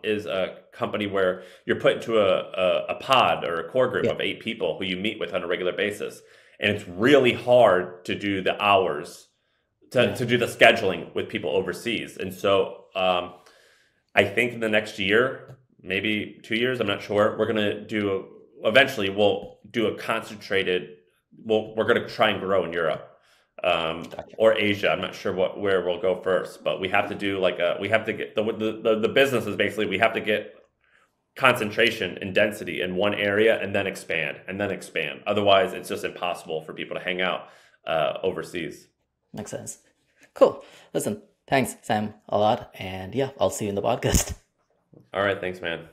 is a company where you're put into a pod or a core group of 8 people who you meet with on a regular basis. And it's really hard to do the hours, to do the scheduling with people overseas. And so I think in the next year, maybe 2 years, I'm not sure, we're going to eventually we'll do a concentrated, we're going to try and grow in Europe. Or Asia. I'm not sure where we'll go first, but we have to do we have to get the business is basically we have to get concentration and density in one area and then expand. Otherwise, it's just impossible for people to hang out overseas. Makes sense. Cool. Listen, thanks, Sam, a lot, and yeah, I'll see you in the podcast. All right, thanks, man.